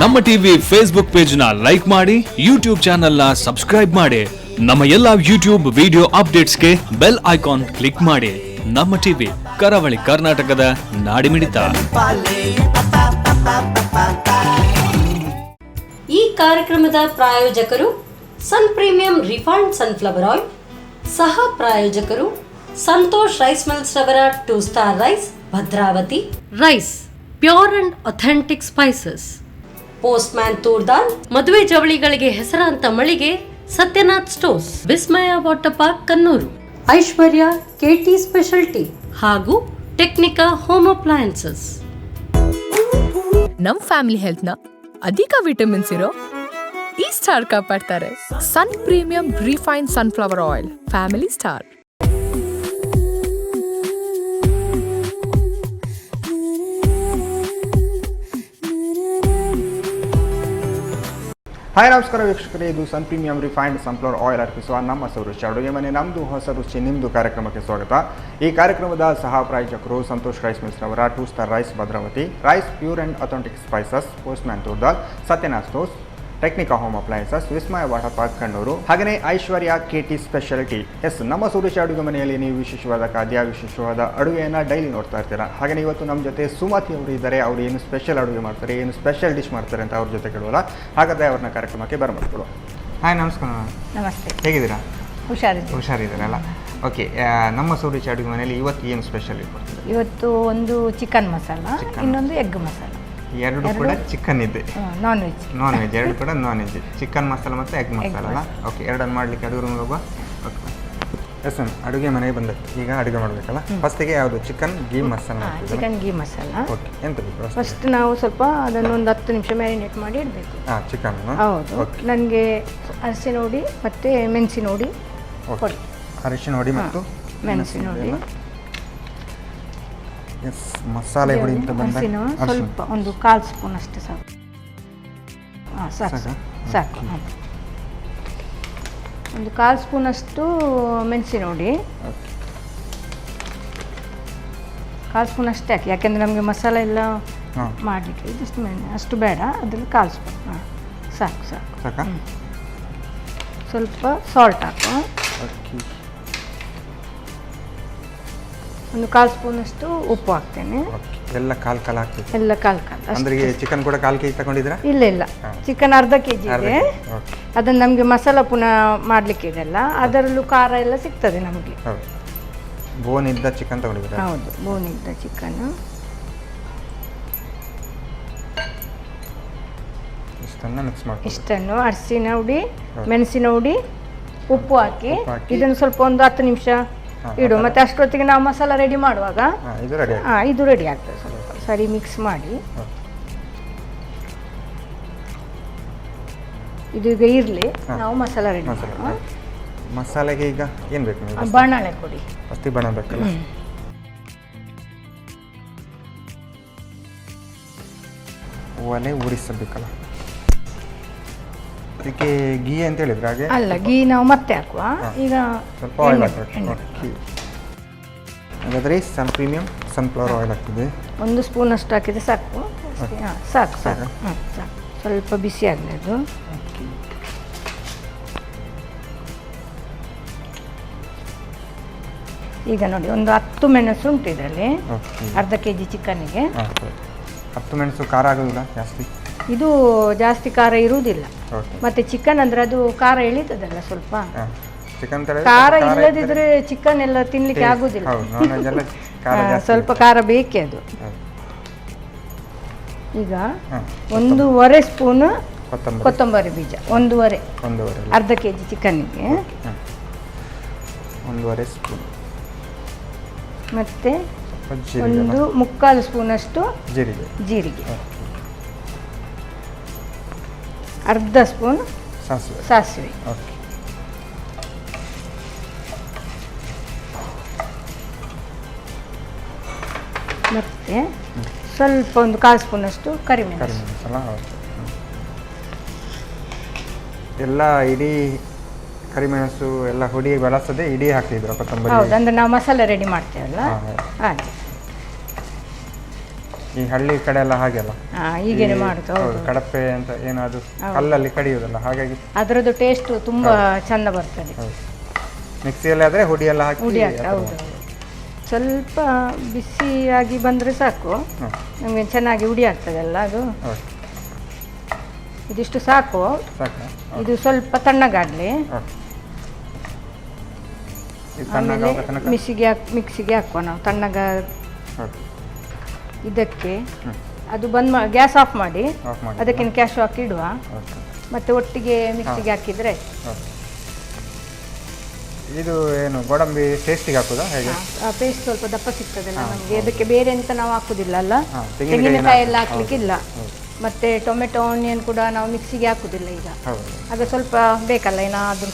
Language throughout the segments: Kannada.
ನಮ್ಮ ಟಿವಿ ಫೇಸ್ಬುಕ್ ಪೇಜ್ ನ ಲೈಕ್ ಮಾಡಿ, ಯೂಟ್ಯೂಬ್ ಚಾನೆಲ್ ನ ಸಬ್ಸ್ಕ್ರೈಬ್ ಮಾಡಿ. ನಮ್ಮ ಎಲ್ಲಾ ಯೂಟ್ಯೂಬ್ ವಿಡಿಯೋ ಅಪ್ಡೇಟ್ಸ್ಗೆ ಬೆಲ್ ಐಕಾನ್ ಕ್ಲಿಕ್ ಮಾಡಿ. ನಮ್ಮ ಟಿವಿ ಕರಾವಳಿ ಕರ್ನಾಟಕದ ನಾಡಿಮಿಡಿತ. ಈ ಕಾರ್ಯಕ್ರಮದ ಪ್ರಾಯೋಜಕರು Sun Premium refined sunflower oil, ಸಹ ಪ್ರಾಯೋಜಕರು ಸಂತೋಷ್ ರೈಸ್ ಮಿಲ್ಸ್ ರವರ 2 star rice, Bhadravati rice, pure and authentic spices, postman toor dal, ಮದುವೆ ಜವಳಿಗಳಿಗೆ ಹೆಸರಾಂತ ಮಳಿಗೆ Satyanath stores, Vismaya water park Kannur, Aishwarya KT speciality ಹಾಗೂ ಟೆಕ್ನಿಕಾ ಹೋಮ್ ಅಪ್ಲಯನ್ಸಸ್. ನಮ್ ಫ್ಯಾಮಿಲಿ ಹೆಲ್ತ್ ನ ಅಧಿಕ ವಿಟಮಿನ್ಸ್ ಇರೋ ಈ ಸ್ಟಾರ್ ಕಾಪಾಡ್ತಾರೆ. Sun Premium refined sunflower oil, family star. Hi ನಮಸ್ಕಾರ ವೀಕ್ಷಕರೇ, ಇದು Sun Premium refined sunflower oil ಅರ್ಪಿಸುವ ನಮ್ಮ ರುಚಿ ಅಡುಗೆ ಮನೆ, ನಮ್ಮದು ಹೊಸ ರುಚಿ ನಿಮ್ಮದು ಕಾರ್ಯಕ್ರಮಕ್ಕೆ ಸ್ವಾಗತ. ಈ ಕಾರ್ಯಕ್ರಮದ ಸಹ ಪ್ರಾಯೋಜಕರು ಸಂತೋಷ್ ರೈಸ್ ಮಿಲ್ಸ್ ರವರ 2 star rice, Bhadravati rice, pure and authentic spices, postman ತೂರ್ದಾಲ್, Satyanath stores, Technica home appliances, Vismaya water park Kannur, ಹಾಗೆಯೇ ಐಶ್ವರ್ಯ ಕೆಟಿ ಸ್ಪೆಷಾಲಿಟಿ. ನಮ್ಮ ರುಚಿ ಅಡುಗೆ ಮನೆಯಲ್ಲಿ ನೀವು ವಿಶೇಷವಾದ ಖಾದ್ಯ, ವಿಶೇಷವಾದ ಅಡುಗೆಯನ್ನು ಡೈಲಿ ನೋಡ್ತಾ ಇರ್ತೀರಾ. ಹಾಗೆಯೇ ಇವತ್ತು ನಮ್ಮ ಜೊತೆ ಸುಮತಿ ಅವರು ಇದ್ದಾರೆ. ಅವರು ಏನು ಸ್ಪೆಷಲ್ ಅಡುಗೆ ಮಾಡ್ತಾರೆ, ಏನು ಸ್ಪೆಷಲ್ ಡಿಶ್ ಮಾಡ್ತಾರೆ ಅಂತ ಅವ್ರ ಜೊತೆ ಕೇಳೋಲ್ಲ. ಹಾಗಾದರೆ ಅವ್ರನ್ನ ಕಾರ್ಯಕ್ರಮಕ್ಕೆ ಬರಮಾಡ್ಕೊಳ್ಳೋ. ಹಾಯ್ ನಮಸ್ಕಾರ. ನಮಸ್ತೆ. ಹೇಗಿದ್ದೀರಾ? ಹುಷಾರಿದ್ದೀರಲ್ಲ. ಓಕೆ, ನಮ್ಮ ರುಚಿ ಅಡುಗೆ ಮನೆಯಲ್ಲಿ ಇವತ್ತು ಏನು ಸ್ಪೆಷಲ್ ಇಟ್ಕೊಡ್ತೀರಾ? ಇವತ್ತು ಒಂದು ಚಿಕನ್ ಮಸಾಲ, ಇನ್ನೊಂದು ಎಗ್ ಮಸಾಲ. ಎರಡು ಕೂಡ ಚಿಕನ್ ಇದೆ, ನಾನ್ ವೆಜ್ ಎರಡು ಕೂಡ ನಾನ್ ವೆಜ್. ಚಿಕನ್ ಮಸಾಲ ಮತ್ತು ಎಗ್ ಮಸಾಲ ಅಲ್ಲ? ಓಕೆ, ಎರಡನ್ನು ಮಾಡಲಿಕ್ಕೆ ಅಡುಗೆ ರೂಮ್ಗೆ ಹೋಗುವ. ಓಕೆ ಎಸ್ ಮ್ಯಾಮ್, ಅಡುಗೆ ಮನೆಗೆ ಬಂದದ್ದು. ಈಗ ಅಡುಗೆ ಮಾಡಬೇಕಲ್ಲ. ಫಸ್ಟಿಗೆ ಯಾವುದು? Chicken ghee masala. Chicken ghee masala. Okay, ಎಂತ ಬೇಕು? ಫಸ್ಟ್ ನಾವು ಸ್ವಲ್ಪ ಅದನ್ನು ಒಂದು 10 ನಿಮಿಷ ಮ್ಯಾರಿನೇಟ್ ಮಾಡಿ ಇಡಬೇಕು. ಚಿಕನ್. ಹೌದು. ನನಗೆ ಅರಿಶಿನ ಹುಡಿ ಮತ್ತು ಮೆಣಸಿನ ಹುಡಿ ಕೊಡಿ. ಅರಿಶಿನ ಹುಡಿ ಮತ್ತು ಮೆಣಸಿನ ಹುಡಿ. ಎಸ್, ಮಸಾಲೆ ಹುಡಿ ಅಂತ ಬಂದಾಗ ಸ್ವಲ್ಪ ಒಂದು 1/4 ಸ್ಪೂನ್ ಅಷ್ಟು ಸಾಕು. ಸಾಕು. ಒಂದು 1/4 ಸ್ಪೂನ್ ಅಷ್ಟು ಮೆಣಸಿನ ಹುಡಿ, 1/4 ಸ್ಪೂನ್ ಅಷ್ಟೇ ಹಾಕಿ. ಯಾಕೆಂದರೆ ನಮಗೆ ಮಸಾಲೆ ಎಲ್ಲ ಮಾಡಲಿಕ್ಕೆ ಇದಷ್ಟು ಅಷ್ಟು ಬೇಡ. ಅದರಲ್ಲಿ 1/4 ಸ್ಪೂನ್ ಸಾಕು. ಸ್ವಲ್ಪ ಸಾಲ್ಟ್ ಹಾಕು. ಒಂದು 1/4 ಸ್ಪೂನ್ ಅಷ್ಟು ಉಪ್ಪು ಹಾಕ್ತೇನೆ. ಎಲ್ಲ ಕಾಲ್ ಹಾಕ್ತೀವಿ. ಎಲ್ಲ ಕಾಲ್ ಅಂದ್ರೆ ಚಿಕನ್ ಕೂಡ 1/4 ಕೆಜಿ ತಗೊಂಡಿದ್ದೀರಾ? ಇಲ್ಲ, ಚಿಕನ್ ಅರ್ಧ ಕೆಜಿ ಇದೆ. ಅದನ್ನು ನಮಗೆ ಮಸಾಲ ಪುನಃ ಮಾಡಲಿಕ್ಕೆ ಇದೆಲ್ಲ, ಅದರಲ್ಲೂ ಖಾರ ಎಲ್ಲ ಸಿಗ್ತದೆ ನಮಗೆ. ಬೋನ್ ಇದ್ದ ಚಿಕನ್ ತಗೊಂಡಿದ್ದೀರಾ? ಹೌದು, ಬೋನ್ ಇದ್ದ ಚಿಕನ್. ಇಷ್ಟನ್ನು ಅರಿಶಿನ ಹುಡಿ, ಮೆಣಸಿನ ಹುಡಿ, ಉಪ್ಪು ಹಾಕಿ ಇದನ್ನು ಸ್ವಲ್ಪ ಒಂದು 10 ನಿಮಿಷ ಇಡು. ಮತ್ತೆ ಅಷ್ಟೊತ್ತಿಗೆ ನಾವು ಮಸಾಲ ರೆಡಿ ಮಾಡುವಾಗ ಇದು ರೆಡಿ ಆಗ್ತದೆ. ಸ್ವಲ್ಪ ಸರಿ ಮಿಕ್ಸ್ ಮಾಡಿ ಇದು ಈಗ ಇರಲಿ. ನಾವು ಮಸಾಲ ರೆಡಿ ಮಾಡುವ. ಮಸಾಲೆಗೆ ಈಗ ಏನು ಬೇಕು? ಬಾಣಲೆ ಕೊಡಿ. ಫಸ್ಟ್ ಬಾಣ ಬೇಕಲ್ಲ? ಒಲೆ ಉರಿಸಬೇಕಲ್ಲ, ಅದಕ್ಕೆ ಗೀ ಅಂತ ಹೇಳಿದ್ರೆ ಹಾಗೆ ಅಲ್ಲ, ಗೀ ನಾವು ಮತ್ತೆ ಹಾಕುವ. ಈಗ ಸ್ವಲ್ಪ ಆಯಿಲ್ ಹಾಕಿ. ಹಾಗಾದರೆ ಸನ್ ಪ್ರೀಮಿಯಂ ಸನ್ಫ್ಲವರ್ ಆಯಿಲ್ ಹಾಕ್ತಿದೆ. 1 ಸ್ಪೂನ್ ಅಷ್ಟು ಹಾಕಿದ್ರೆ ಸಾಕು. ಸಾಕು. ಸ್ವಲ್ಪ ಬಿಸಿ ಆಗಲಿ ಅದು. ಈಗ ನೋಡಿ, ಒಂದು 10 ಮೆಣಸು ಉಂಟು ಇದರಲ್ಲಿ. ಅರ್ಧ ಕೆಜಿ ಚಿಕನ್ನಿಗೆ 10 ಮೆಣಸು. ಖಾರ ಆಗೋದಿಲ್ಲ ಜಾಸ್ತಿ? ಇದು ಜಾಸ್ತಿ ಖಾರ ಇರುವುದಿಲ್ಲ. ಮತ್ತೆ ಚಿಕನ್ ಅಂದ್ರೆ ಅದು ಖಾರ ಎಳಿತದಲ್ಲ ಸ್ವಲ್ಪ. ಖಾರ ಇಲ್ಲದಿದ್ರೆ ಚಿಕನ್ ಎಲ್ಲ ತಿನ್ಲಿಕ್ಕೆ ಆಗುದಿಲ್ಲ. ಸ್ವಲ್ಪ ಖಾರ ಬೇಕೇ ಅದು. ಈಗ 1/2 ಸ್ಪೂನ್ ಕೊತ್ತಂಬರಿ ಬೀಜ. 1/2 ಅರ್ಧ ಕೆಜಿ ಚಿಕನ್ನಿಗೆ 1/2 ಸ್ಪೂನ್. ಮತ್ತೆ 1/4 ಸ್ಪೂನ್ ಅಷ್ಟು ಜೀರಿಗೆ, ಅರ್ಧ ಸ್ಪೂನ್ ಸಾಸಿವೆ, ಮತ್ತೆ ಸ್ವಲ್ಪ ಒಂದು 1/4 ಸ್ಪೂನ್ ಅಷ್ಟು ಕರಿಮೆಣಸು. ಎಲ್ಲ ಇಡೀ ಕರಿಮೆಣಸು ಎಲ್ಲ ಹುಡಿ ಬಳಸದೆ ಇಡೀ ಹಾಕ್ತಿದ್ರು ಕೊತ್ತಂಬರಿ? ಹೌದು, ಅಂದರೆ ನಾವು ಮಸಾಲೆ ರೆಡಿ ಮಾಡ್ತೇವಲ್ಲ ಹಾಗೆ. ಈ ಹಳ್ಳಿ ಕಡೆ ಎಲ್ಲ ಹಾಗೆಲ್ಲ ಹೀಗೇನೆ ಮಾಡುದು. ಹೌದು, ಕಡಪೆ ಅಂತ ಏನಾದ್ರು ಕಲ್ಲಲ್ಲಿ ಕಡಿಯೋದಲ್ಲ, ಹಾಗಾಗಿ ಅದರದ್ದು ಟೇಸ್ಟ್ ತುಂಬಾ ಚಂದ ಬರ್ತದೆ. ಮಿಕ್ಸಿಯಲ್ಲಿ ಆದರೆ ಹುಡಿ ಎಲ್ಲ ಹಾಕಿ ಹೌದು, ಸ್ವಲ್ಪ ಬಿಸಿಯಾಗಿ ಬಂದರೆ ಸಾಕು, ನಮಗೆ ಚೆನ್ನಾಗಿ ಹುಡಿ ಆಗ್ತದಲ್ಲ ಅದು. ಇದಿಷ್ಟು ಸಾಕು, ಇದು ಸ್ವಲ್ಪ ತಣ್ಣಗಾಡಲಿ. ಆಮೇಲೆ ಮಿಕ್ಸಿಗೆ ಹಾಕುವ ನಾವು ತಣ್ಣಗ. ಇದಕ್ಕೆ ಅದು ಬಂದ್ ಗ್ಯಾಸ್ ಆಫ್ ಮಾಡಿ ಅದಕ್ಕೆ ಕ್ಯಾಶು ಹಾಕಿ ಇಡುವ, ಮತ್ತೆ ಒಟ್ಟಿಗೆ ಮಿಕ್ಸಿಗೆ ಹಾಕಿದ್ರೆ. ಇದು ಏನು ಗೋಡಂಬಿ ಟೇಸ್ಟಿಗೆ ಹಾಕುದಾ ಹೇಗೆ? ಪೇಸ್ಟ್ ಸ್ವಲ್ಪ ದಪ್ಪ ಸಿಗ್ತದಲ್ಲ ನಮಗೆ, ಅದಕ್ಕೆ ಬೇರೆ ಎಂತ ನಾವು ಹಾಕುದಿಲ್ಲ ಅಲ್ಲ, ತೆಂಗಿನಕಾಯಿ ಎಲ್ಲ ಹಾಕ್ಲಿಕ್ಕಿಲ್ಲ. ಮತ್ತೆ ಟೊಮೆಟೊ ಆನಿಯನ್ ಕೂಡ ನಾವು ಮಿಕ್ಸಿಗೆ ಹಾಕುದಿಲ್ಲ ಈಗ, ಆಗ ಸ್ವಲ್ಪ ಬೇಕಲ್ಲ ಏನಾದರೂ.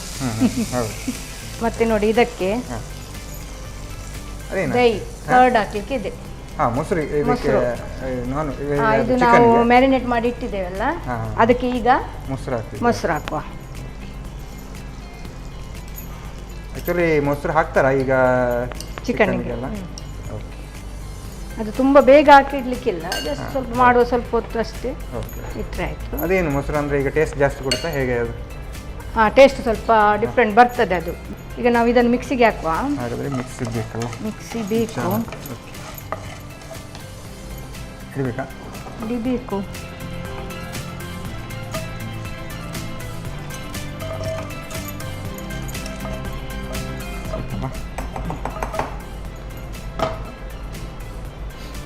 ಮತ್ತೆ ನೋಡಿ ಇದಕ್ಕೆ ದಹಿ ಕರ್ಡ್ ಹಾಕ್ಲಿಕ್ಕೆ ಇದೆ. ಮೊಸರು ಇದು ನಾವು ಮ್ಯಾರಿನೇಟ್ ಮಾಡಿ ಇಟ್ಟಿದ್ದೇವಲ್ಲ, ಅದಕ್ಕೆ ಈಗ ಮೊಸರು ಹಾಕುವ. ಆಕ್ಚುಲಿ ಮೊಸರು ಹಾಕ್ತಾರಾ ಈಗ ಚಿಕನ್ಗೆ? ಅದು ತುಂಬ ಬೇಗ ಹಾಕಿಡ್ಲಿಕ್ಕಿಲ್ಲ, ಜಸ್ಟ್ ಸ್ವಲ್ಪ ಮಾಡುವ ಸ್ವಲ್ಪ ಹೊತ್ತು ಅಷ್ಟೇ ಇಟ್ಟರೆ ಆಯಿತು. ಅದೇನು ಮೊಸರು ಅಂದರೆ ಈಗ ಟೇಸ್ಟ್ ಜಾಸ್ತಿ ಕೊಡುತ್ತಾ ಹೇಗೆ ಅದು? ಟೇಸ್ಟ್ ಸ್ವಲ್ಪ ಡಿಫ್ರೆಂಟ್ ಬರ್ತದೆ ಅದು. ಈಗ ನಾವು ಇದನ್ನು ಮಿಕ್ಸಿಗೆ ಹಾಕುವ. ಹಾಗಾದರೆ ಮಿಕ್ಸಿ ಬೇಕಲ್ಲ? ಮಿಕ್ಸಿ ಬೇಕು. ಇಡಬೇಕಾ? ಇಡಬೇಕು.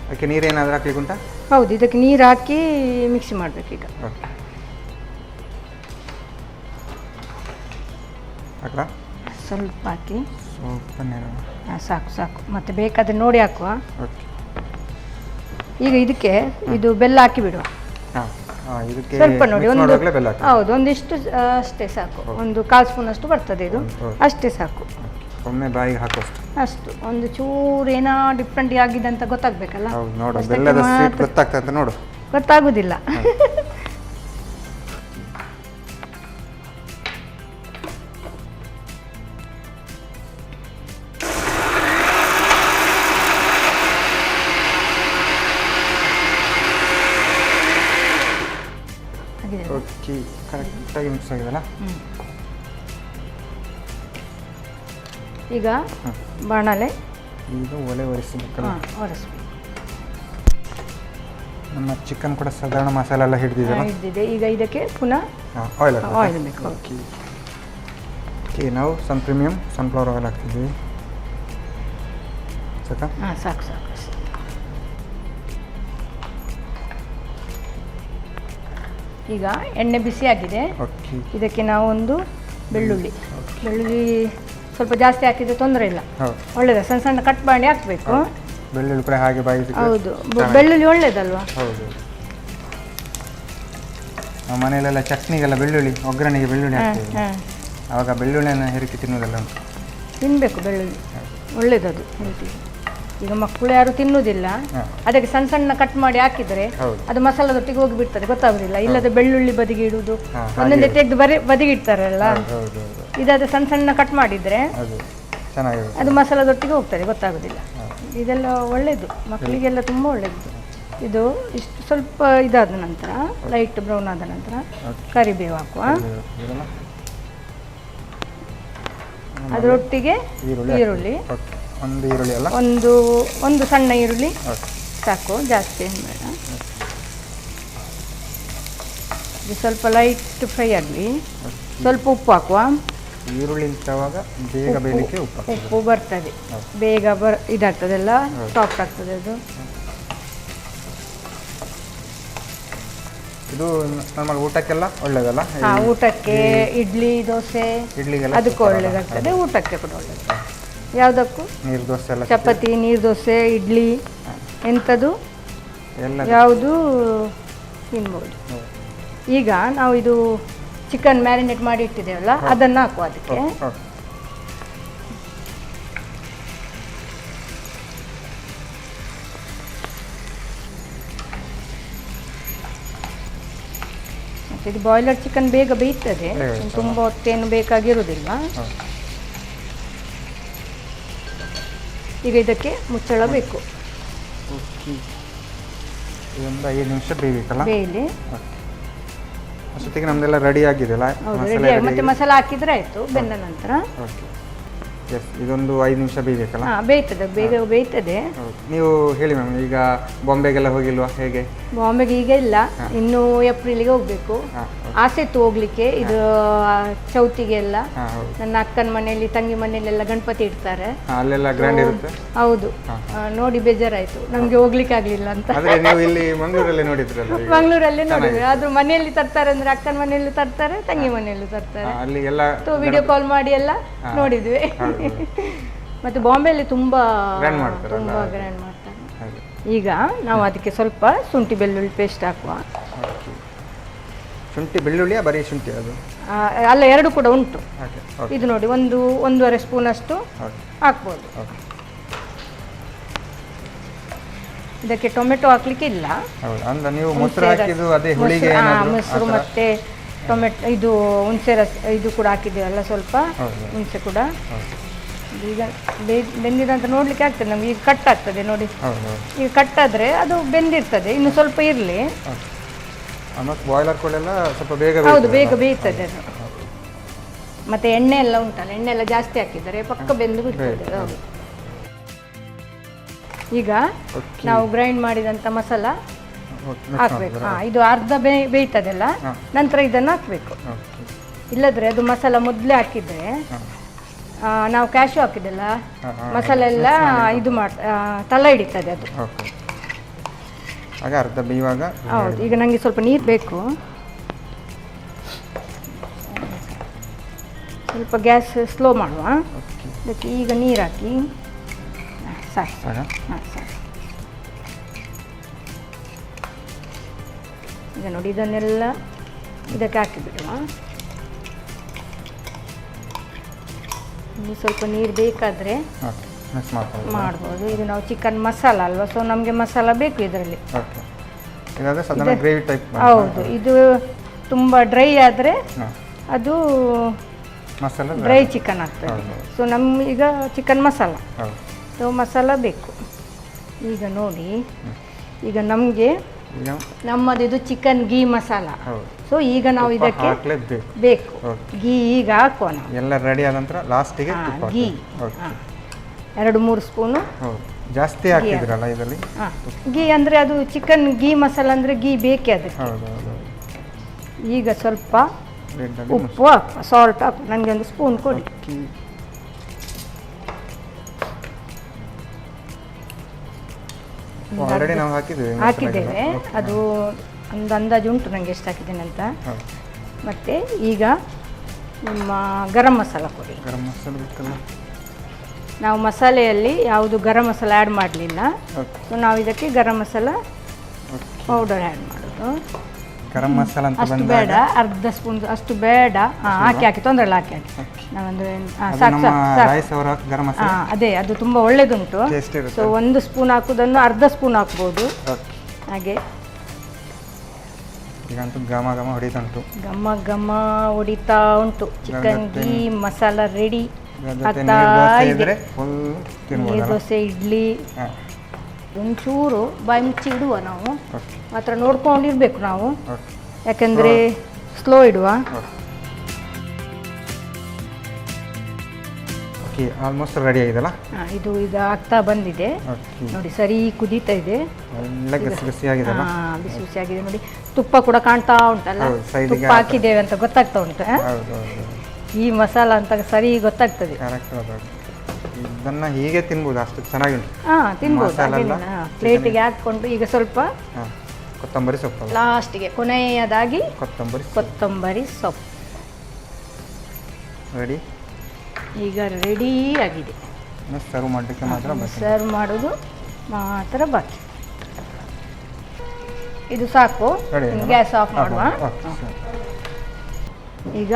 ಅದಕ್ಕೆ ನೀರೇನಾದರೂ ಹಾಕ್ಲಿಕ್ಕೆ ಉಂಟಾ? ಹೌದು, ಇದಕ್ಕೆ ನೀರು ಹಾಕಿ ಮಿಕ್ಸಿ ಮಾಡಬೇಕು ಈಗ. ಸ್ವಲ್ಪ ಹಾಕಿ ಸಾಕು ಸಾಕು, ಮತ್ತೆ ಬೇಕಾದ್ರೆ ನೋಡಿ ಹಾಕುವ. ಈಗ ಇದಕ್ಕೆ ಇದು ಬೆಲ್ಲ ಹಾಕಿ ಬಿಡುವ. ಸ್ವಲ್ಪ ನೋಡಿ, ಹೌದು, ಒಂದಿಷ್ಟು ಅಷ್ಟೇ ಸಾಕು, ಒಂದು 1/4 ಸ್ಪೂನ್ ಅಷ್ಟು ಬರ್ತದೆ ಇದು, ಅಷ್ಟೇ ಸಾಕು. ಒಮ್ಮೆ ಬಾಯಿಗೆ ಹಾಕೋಷ್ಟು ಅಷ್ಟು. ಒಂದು ಚೂರು ಏನೋ ಡಿಫ್ರೆಂಟ್ ಆಗಿದೆ ಅಂತ ಗೊತ್ತಾಗಬೇಕಲ್ಲ, ಗೊತ್ತಾಗುದಿಲ್ಲ. ಕರೆಕ್ಟಾಗಿ ಮಿಕ್ಸ್ ಆಗಿದೆಲ್ಲ. ಈಗ ಬಾಣಲೆ ಈಗ ಒಲೆ ಒರೆಸಬೇಕಲ್ಲ? ಒರೆಸಬೇಕು. ನಮ್ಮ ಚಿಕನ್ ಕೂಡ ಸಾಧಾರಣ ಮಸಾಲೆ ಎಲ್ಲ ಹಿಡಿದಿದೆ. ಈಗ ಇದಕ್ಕೆ ಪುನಃ ಆಯಿಲ್ ಬೇಕು. ಓಕೆ, ನಾವು ಸನ್ ಪ್ರೀಮಿಯಂ ಸನ್ಫ್ಲವರ್ ಆಯಿಲ್ ಹಾಕ್ತಿದ್ದೀವಿ. ಸಾಕಾ? ಸಾಕು ಸಾಕು. ಈಗ ಎಣ್ಣೆ ಬಿಸಿ ಆಗಿದೆ, ಇದಕ್ಕೆ ನಾವು ಒಂದು ಬೆಳ್ಳುಳ್ಳಿ ಸ್ವಲ್ಪ ಜಾಸ್ತಿ ಹಾಕಿದ್ರೆ ತೊಂದರೆ ಇಲ್ಲ, ಒಳ್ಳೇದ. ಸಣ್ಣ ಸಣ್ಣ ಕಟ್ ಮಾಡಿ ಹಾಕಬೇಕು. ಬೆಳ್ಳುಳ್ಳಿ ಕೂಡ ಹಾಗೆ ಹೌದು, ಬೆಳ್ಳುಳ್ಳಿ ಒಳ್ಳೇದಲ್ವಾ? ಹೌದು, ನಮ್ಮ ಮನೆಯಲ್ಲೆಲ್ಲ ಚಟ್ನಿಗೆಲ್ಲ ಬೆಳ್ಳುಳ್ಳಿ, ಒಗ್ಗರಣೆಗೆ ಬೆಳ್ಳುಳ್ಳಿ ಹಾಕ್ತೇವೆ. ಆವಾಗ ಬೆಳ್ಳುಳ್ಳಿಯನ್ನು ಹೆರುಕಿ ತಿನ್ನೋದೆಲ್ಲ ಉಂಟು. ತಿನ್ನಬೇಕು ಬೆಳ್ಳುಳ್ಳಿ, ಒಳ್ಳೇದದು ಹೆಲ್ತಿಗೆ. ಈಗ ಮಕ್ಕಳು ಯಾರು ತಿನ್ನುವುದಿಲ್ಲ, ಅದಕ್ಕೆ ಸಣ್ಣ ಸಣ್ಣ ಕಟ್ ಮಾಡಿ ಹಾಕಿದರೆ ಅದು ಮಸಾಲದೊಟ್ಟಿಗೆ ಹೋಗಿ ಬಿಡ್ತದೆ, ಗೊತ್ತಾಗುದಿಲ್ಲ. ಇಲ್ಲದ ಬೆಳ್ಳುಳ್ಳಿ ಬದಿಗೆ ಇಡುವುದು, ಒಂದೊಂದೇ ತೆಗೆದು ಬದಿಗೆ ಇಡ್ತಾರಲ್ಲ, ಇದಾದ ಸಣ್ಣ ಸಣ್ಣ ಕಟ್ ಮಾಡಿದ್ರೆ ಅದು ಮಸಾಲದೊಟ್ಟಿಗೆ ಹೋಗ್ತದೆ, ಗೊತ್ತಾಗುದಿಲ್ಲ. ಇದೆಲ್ಲ ಒಳ್ಳೇದು, ಮಕ್ಕಳಿಗೆಲ್ಲ ತುಂಬ ಒಳ್ಳೇದು. ಇದು ಇಷ್ಟು ಸ್ವಲ್ಪ ಇದಾದ ನಂತರ, ಲೈಟ್ ಬ್ರೌನ್ ಆದ ನಂತರ ಕರಿಬೇವು ಹಾಕುವ. ಅದರೊಟ್ಟಿಗೆ ಈರುಳ್ಳಿ, ಒಂದು ಸಣ್ಣ ಈರುಳ್ಳಿ ಸಾಕು, ಜಾಸ್ತಿ ಏನು ಬೇಡ. ಇದು ಸ್ವಲ್ಪ ಲೈಟ್ ಫ್ರೈ ಆಗಲಿ. ಸ್ವಲ್ಪ ಉಪ್ಪು ಹಾಕುವ. ಈರುಳ್ಳಿ ಬೇಗ ಬೇಯಲಿಕ್ಕೆ ಉಪ್ಪು ಬರ್ತದೆ, ಬೇಗ ಇದಾಗ್ತದೆಲ್ಲ, ಸಾಫ್ಟ್ ಆಗ್ತದೆ ಅದು. ಇದು ನಮ್ಮಲ್ಲಿ ಊಟಕ್ಕೆಲ್ಲ ಒಳ್ಳೇದಲ್ಲ? ಊಟಕ್ಕೆ, ಇಡ್ಲಿ ದೋಸೆ ಅದಕ್ಕೂ ಒಳ್ಳೇದಾಗ್ತದೆ, ಊಟಕ್ಕೆ ಕೂಡ ಒಳ್ಳೇದು. ಯಾವುದಕ್ಕೂ, ನೀರು ದೋಸೆ ಎಲ್ಲ, ಚಪಾತಿ, ನೀರು ದೋಸೆ, ಇಡ್ಲಿ, ಎಂಥದ್ದು ಯಾವುದು ತಿನ್ಬೋದು. ಈಗ ನಾವು ಇದು ಚಿಕನ್ ಮ್ಯಾರಿನೇಟ್ ಮಾಡಿ ಇಟ್ಟಿದ್ದೇವಲ್ಲ, ಅದನ್ನು ಹಾಕುವ ಅದಕ್ಕೆ. ಮತ್ತು ಇದು ಬಾಯ್ಲರ್ ಚಿಕನ್ ಬೇಗ ಬೇಯ್ತದೆ, ತುಂಬ ಹೊತ್ತೇನು ಬೇಕಾಗಿರುವುದಿಲ್ಲ. ಈಗ ಇದಕ್ಕೆ ಮುಚ್ಚಳ ಬೇಕು. ಇದೊಂದು 5 ನಿಮಿಷ ಬೇಯಬೇಕಲ್ಲ? ಬೇಯಲಿ. ಅಷ್ಟೊತ್ತಿಗೆ ನಮ್ದೆಲ್ಲ ರೆಡಿ ಆಗಿದೆಯಲ್ಲ? ಹೌದು, ರೆಡಿ ಆಗಿ ಮತ್ತೆ ಮಸಾಲೆ ಹಾಕಿದ್ರೆ ಆಯಿತು. ಬೆಂದ ನಂತರ ಓಕೆ. ಎಸ್, ಇದೊಂದು 5 ನಿಮಿಷ ಬೇಯಬೇಕಲ್ಲ? ಹಾಂ, ಬೇಯ್ತದೆ, ಬೇಗ ಬೇಯ್ತದೆ. ನೀವು ಹೇಳಿ ಮ್ಯಾಮ್, ಈಗ ಬಾಂಬೆಗೆಲ್ಲ ಹೋಗಿಲ್ವಾ, ಹೇಗೆ? ಬಾಂಬೆಗೆ ಈಗ ಇಲ್ಲ, ಇನ್ನು ಏಪ್ರಿಲಿಗೆ ಹೋಗ್ಬೇಕು. ಆಸೆ ಇತ್ತು ಹೋಗ್ಲಿಕ್ಕೆ. ಇದು ಚೌತಿಗೆಲ್ಲ ನನ್ನ ಅಕ್ಕನ ಮನೆಯಲ್ಲಿ, ತಂಗಿ ಮನೆಯಲ್ಲೆಲ್ಲ ಗಣಪತಿ ಇಡ್ತಾರೆ, ಅಲ್ಲೆಲ್ಲ ಗ್ರ್ಯಾಂಡ್ ಇರುತ್ತೆ. ಹೌದು, ನೋಡಿ ಬೇಜಾರಾಯ್ತು ನಮ್ಗೆ ಹೋಗ್ಲಿಕ್ಕೆ ಆಗ್ಲಿಲ್ಲ ಅಂತ. ನೀವು ಇಲ್ಲಿ ಮಂಗಳೂರಲ್ಲಿ ನೋಡಿದ್ರಲ್ಲ? ಮಂಗಳೂರಲ್ಲೇ ನೋಡಿದ್ವಿ. ಆದ್ರೂ ಮನೆಯಲ್ಲಿ ತರ್ತಾರೆ ಅಂದ್ರೆ ಅಕ್ಕನ ಮನೆಯಲ್ಲೂ ತರ್ತಾರೆ, ತಂಗಿ ಮನೆಯಲ್ಲೂ ತರ್ತಾರೆ. ಅಲ್ಲಿ ಎಲ್ಲ ವಿಡಿಯೋ ಕಾಲ್ ಮಾಡಿ ಎಲ್ಲ ನೋಡಿದ್ವಿ. ಮತ್ತೆ ಬಾಂಬೆಯಲ್ಲಿ ತುಂಬಾ ಗ್ರ್ಯಾಂಡ್ ಮಾಡ್ತಾರೆ. ಈಗ ನಾವು ಅದಕ್ಕೆ ಸ್ವಲ್ಪ ಶುಂಠಿ ಬೆಳ್ಳುಳ್ಳಿ ಪೇಸ್ಟ್ ಹಾಕುವ. ಶುಂಠಿ ಬೆಳ್ಳುಳ್ಳಿಯ ಬರೀ ಶುಂಠಿ? ಅದು ಅಲ್ಲ, ಎರಡು ಕೂಡ ಉಂಟು. ಇದು ನೋಡಿ, 1-1.5 ಸ್ಪೂನ್ ಅಷ್ಟು ಹಾಕ್ಬೋದು. ಇದಕ್ಕೆ ಟೊಮೆಟೊ ಹಾಕ್ಲಿಕ್ಕೆ ಇಲ್ಲ. ನೀವು ಮೊಸರು ಹಾಕಿದ್ದು ಅದೇ ಹುಳಿಗೆ? ಮೊಸರು ಮತ್ತೆ ಟೊಮೆಟೊ, ಇದು ಹುಣಸೆ ರಸ, ಇದು ಕೂಡ ಹಾಕಿದ್ದೀವಲ್ಲ ಸ್ವಲ್ಪ ಹುಣಸೆ ಕೂಡ. ಈಗ ಬೆಂದಿದಂತ ನೋಡ್ಲಿಕ್ಕೆ ಆಗ್ತದೆ ನಮ್ಗೆ. ಈಗ ಕಟ್ ಆಗ್ತದೆ ನೋಡಿ, ಈಗ ಕಟ್ ಆದ್ರೆ ಅದು ಬೆಂದಿರ್ತದೆ. ಇನ್ನು ಸ್ವಲ್ಪ ಇರಲಿ. ಬಾಯ್ಲರ್ ಕೂಡೆಲ್ಲ ಸ್ವಲ್ಪ ಬೇಗ? ಹೌದು, ಬೇಗ ಬೇಯ್ತದೆ ಅದು. ಮತ್ತೆ ಎಣ್ಣೆ ಎಲ್ಲ ಉಂಟಲ್ಲ, ಎಣ್ಣೆ ಎಲ್ಲ ಜಾಸ್ತಿ ಹಾಕಿದ್ದಾರೆ ಪಕ್ಕ ಬೆಂದು ಬಿಡ್ತದೆ. ಹೌದು. ಈಗ ನಾವು ಗ್ರೈಂಡ್ ಮಾಡಿದಂಥ ಮಸಾಲ ಹಾಕ್ಬೇಕು. ಇದು ಅರ್ಧ ಬೇಯ್ತದಲ್ಲ, ನಂತರ ಇದನ್ನು ಹಾಕ್ಬೇಕು. ಇಲ್ಲದ್ರೆ ಅದು ಮಸಾಲ ಮೊದಲೇ ಹಾಕಿದ್ರೆ, ನಾವು ಕ್ಯಾಶು ಹಾಕಿದೆಲ್ಲ ಮಸಾಲೆ ಎಲ್ಲ ಇದು ತಳ ಹಿಡಿತದೆ ಅದು. ಅರ್ಧ ಬೇಯುವಾಗ. ಹೌದು. ಈಗ ನನಗೆ ಸ್ವಲ್ಪ ನೀರು ಬೇಕು. ಸ್ವಲ್ಪ ಗ್ಯಾಸ್ ಸ್ಲೋ ಮಾಡುವ. ಅದಕ್ಕೆ ಈಗ ನೀರು ಹಾಕಿ ಸಾಕು. ಹಾಂ, ಸಾಕು. ಈಗ ನೋಡಿ, ಇದನ್ನೆಲ್ಲ ಇದಕ್ಕೆ ಹಾಕಿಬಿಡುವ. ಇನ್ನು ಸ್ವಲ್ಪ ನೀರು ಬೇಕಾದರೆ ಮಾಡ್ಬೋದು. ಇದು ನಾವು ಚಿಕನ್ ಮಸಾಲ ಅಲ್ವಾ, ಸೊ ನಮಗೆ ಮಸಾಲ ಬೇಕು ಇದರಲ್ಲಿ. ಹೌದು, ಇದು ತುಂಬ ಡ್ರೈ ಆದರೆ ಅದು ಡ್ರೈ ಚಿಕನ್ ಆಗ್ತದೆ. ಸೊ ನಮಗೀಗ ಚಿಕನ್ ಮಸಾಲ, ಸೊ ಮಸಾಲ ಬೇಕು. ಈಗ ನೋಡಿ, ಈಗ ನಮಗೆ ನಮ್ಮದು ಚಿಕನ್ ಗೀ ಮಸಾಲ. ಸೊ ಈಗ ನಾವು ಇದಕ್ಕೆ ಬೇಕು ಗೀ. ಈಗ ಹಾಕುವ ನಾವು ಎಲ್ಲ ರೆಡಿ ಆದ ನಂತರ ಲಾಸ್ಟಿಗೆ ಗೀ 2-3 ಸ್ಪೂನು ಜಾಸ್ತಿ ಹಾಕಿದ್ರಲ್ಲ ಇದರಲ್ಲಿ. ಗೀ ಅಂದರೆ ಅದು ಚಿಕನ್ ಗೀ ಮಸಾಲ ಅಂದರೆ ಗೀ ಬೇಕೇ ಅದಕ್ಕೆ. ಈಗ ಸ್ವಲ್ಪ ಉಪ್ಪು ಹಾಕುವ, ಸಾಲ್ಟ್ ಹಾಕು. ನನಗೆ 1 ಸ್ಪೂನ್ ಕೊಡಿ. ಹಾಕಿದ್ದೇವೆ. ಅದು ಒಂದು ಅಂದಾಜು ಉಂಟು ನನಗೆ ಎಷ್ಟು ಹಾಕಿದ್ದೇನೆ ಅಂತ. ಮತ್ತು ಈಗ ನಿಮ್ಮ ಗರಂ ಮಸಾಲ ಕೊಡಿ. ಗರಂ ಮಸಾಲ ಬೇಕಲ್ಲ? ನಾವು ಮಸಾಲೆಯಲ್ಲಿ ಯಾವುದು ಗರಂ ಮಸಾಲ ಆ್ಯಡ್ ಮಾಡಲಿಲ್ಲ. ಸೊ ನಾವು ಇದಕ್ಕೆ ಗರಂ ಮಸಾಲ ಪೌಡರ್ ಆ್ಯಡ್ ಮಾಡೋದು. ಗರಂ ಮಸಾಲ ಅಂತ ಅಷ್ಟು ಬೇಡ, ಅರ್ಧ ಸ್ಪೂನ್ ಅಷ್ಟು ಬೇಡ. ಹಾಕಿ ತೊಂದರೆ ಇಲ್ಲ, ಹಾಕಿ ನಾವೊಂದು ಸಾಕು. ಅದೇ, ಅದು ತುಂಬ ಒಳ್ಳೆದುಂಟು. ಸೊ 1 ಸ್ಪೂನ್ ಹಾಕೋದನ್ನು ಅರ್ಧ ಸ್ಪೂನ್ ಹಾಕ್ಬೋದು. ಹಾಗೆ ಘಮ ಘಮ ಹೊಡಿತಾ ಉಂಟು. ಘಮ ಘಮ ಹೊಡಿತಾ ಉಂಟು. ಚಿಕನ್ ಗೀ ಮಸಾಲ ರೆಡಿ ಆಗ್ತಾ ಇದೆ. ನೀರು ದೋಸೆ, ಇಡ್ಲಿ, ಒಂಚೂರು ಬಾಯಿ ಮುಚ್ಚಿ ಇಡುವ. ನಾವು ಮಾತ್ರ ನೋಡ್ಕೊಂಡಿರ್ಬೇಕು ನಾವು, ಯಾಕಂದರೆ ಸ್ಲೋ ಇಡುವ. ಆಲ್ಮೋಸ್ಟ್ ರೆಡಿ ಆಗಿದೆಲ್ಲ. ಇದು ಆಗ್ತಾ ಬಂದಿದೆ ನೋಡಿ, ಸರಿ ಕುದೀತಾ ಇದೆ. ಬಿಸಿ ಬಿಸಿ ಆಗಿದೆ ನೋಡಿ. ತುಪ್ಪ ಕೂಡ ಕಾಣ್ತಾ ಉಂಟಲ್ಲ, ತುಪ್ಪ ಹಾಕಿದ್ದೇವೆ ಅಂತ ಗೊತ್ತಾಗ್ತಾ ಉಂಟು. ಈ ಮಸಾಲ ಅಂತ ಸರಿ ಗೊತ್ತಾಗ್ತದೆ. ಇದನ್ನ ಹೀಗೆ ತಿನ್ಬೋದು, ಅಷ್ಟು ಚೆನ್ನಾಗಿ ತಿನ್ಬೋದು. ಪ್ಲೇಟಿಗೆ ಹಾಕ್ಕೊಂಡು ಈಗ ಸ್ವಲ್ಪ ಕೊತ್ತಂಬರಿ ಸೊಪ್ಪು ಲಾಸ್ಟಿಗೆ ಕೊನೆಯದಾಗಿ ಕೊತ್ತಂಬರಿ ಸೊಪ್ಪು ರೆಡಿ. ಈಗ ರೆಡಿ ಆಗಿದೆ. ಸರ್ವ್ ಮಾಡಲಿಕ್ಕೆ ಮಾತ್ರ, ಸರ್ವ್ ಮಾಡೋದು ಮಾತ್ರ ಬಾಕಿ. ಇದು ಸಾಕು, ಗ್ಯಾಸ್ ಆಫ್ ಮಾಡುವ. ಈಗ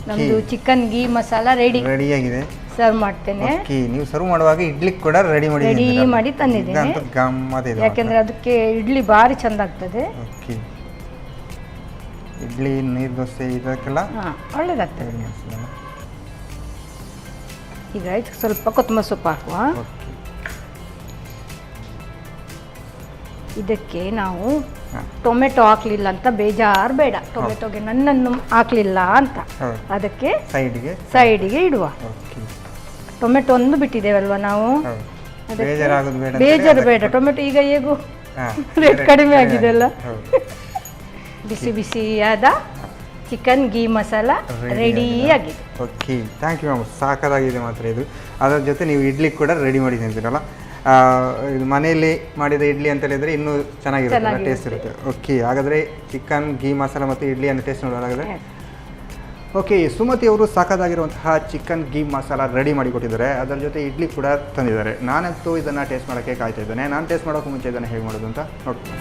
ನಮ್ದು ಚಿಕನ್ ಗೀ ಮಸಾಲ ರೆಡಿ ಆಗಿದೆ. ಸರ್ವ್ ಮಾಡ್ತೇನೆ. ನೀವು ಸರ್ವ್ ಮಾಡುವಾಗ ಇಡ್ಲಿ ಕೂಡ ರೆಡಿ ಮಾಡಿ ತಂದಿದ್ದೇನೆ, ಯಾಕೆಂದ್ರೆ ಅದಕ್ಕೆ ಇಡ್ಲಿ ಭಾರಿ ಚಂದ ಆಗ್ತದೆ. ಇಡ್ಲಿ, ನೀರು ದೋಸೆ ಇದಕ್ಕೆಲ್ಲ ಒಳ್ಳೇದಾಗ್ತದೆ. ಈಗ ಸ್ವಲ್ಪ ಕೊತ್ತಂಬರಿ ಸೊಪ್ಪು ಹಾಕುವ. ಇದಕ್ಕೆ ನಾವು ಟೊಮೆಟೊ ಹಾಕ್ಲಿಲ್ಲ ಅಂತ ಬೇಜಾರು ಬೇಡ. ಟೊಮೆಟೊಗೆ ನನ್ನನ್ನು ಹಾಕ್ಲಿಲ್ಲ ಅಂತ ಅದಕ್ಕೆ ಸೈಡಿಗೆ ಇಡುವ. ಟೊಮೆಟೊ ಒಂದು ಬಿಟ್ಟಿದ್ದೇವಲ್ವ ನಾವು, ಬೇಜಾರು ಬೇಡ. ಟೊಮೆಟೊ ಈಗ ಹೇಗೂ ರೇಟ್ ಕಡಿಮೆ ಆಗಿದೆ ಅಲ್ಲ. ಬಿಸಿ ಬಿಸಿಯಾದ ಚಿಕನ್ ಗೀ ಮಸಾಲ ರೆಡಿ ಆಗಿದೆ. Okay, thank you ma'am. ಸಾಕಾಗಿದೆ ಮಾತ್ರ ಇದು. ಅದರ ಜೊತೆ ನೀವು ಇಡ್ಲಿ ಕೂಡ ರೆಡಿ ಮಾಡಿ ತಿಂತೀರಲ್ಲ, ಇದು ಮನೆಯಲ್ಲಿ ಮಾಡಿದ ಇಡ್ಲಿ ಅಂತ ಹೇಳಿದ್ರೆ ಇನ್ನೂ ಚೆನ್ನಾಗಿರುತ್ತೆ, ಟೇಸ್ಟ್ ಇರುತ್ತೆ. ಓಕೆ, ಹಾಗಾದರೆ ಚಿಕನ್ ಗೀ ಮಸಾಲ ಮತ್ತು ಇಡ್ಲಿಯನ್ನು ಟೇಸ್ಟ್ ನೋಡೋದಾದರೆ ಓಕೆ, ಸುಮತಿ ಅವರು ಸಾಕಾಗಿರುವಂತಹ ಚಿಕನ್ ಗೀ ಮಸಾಲ ರೆಡಿ ಮಾಡಿ ಕೊಟ್ಟಿದ್ದಾರೆ. ಅದರ ಜೊತೆ ಇಡ್ಲಿ ಕೂಡ ತಂದಿದ್ದಾರೆ. ನಾನಂತೂ ಇದನ್ನು ಟೇಸ್ಟ್ ಮಾಡೋಕ್ಕೆ ಕಾಯ್ತಾ ಇದ್ದೇನೆ. ನಾನು ಟೇಸ್ಟ್ ಮಾಡೋಕ್ಕೂ ಮುಂಚೆ ಇದನ್ನು ಹೇಗೆ ಮಾಡೋದು ಅಂತ ನೋಡ್ತೀನಿ.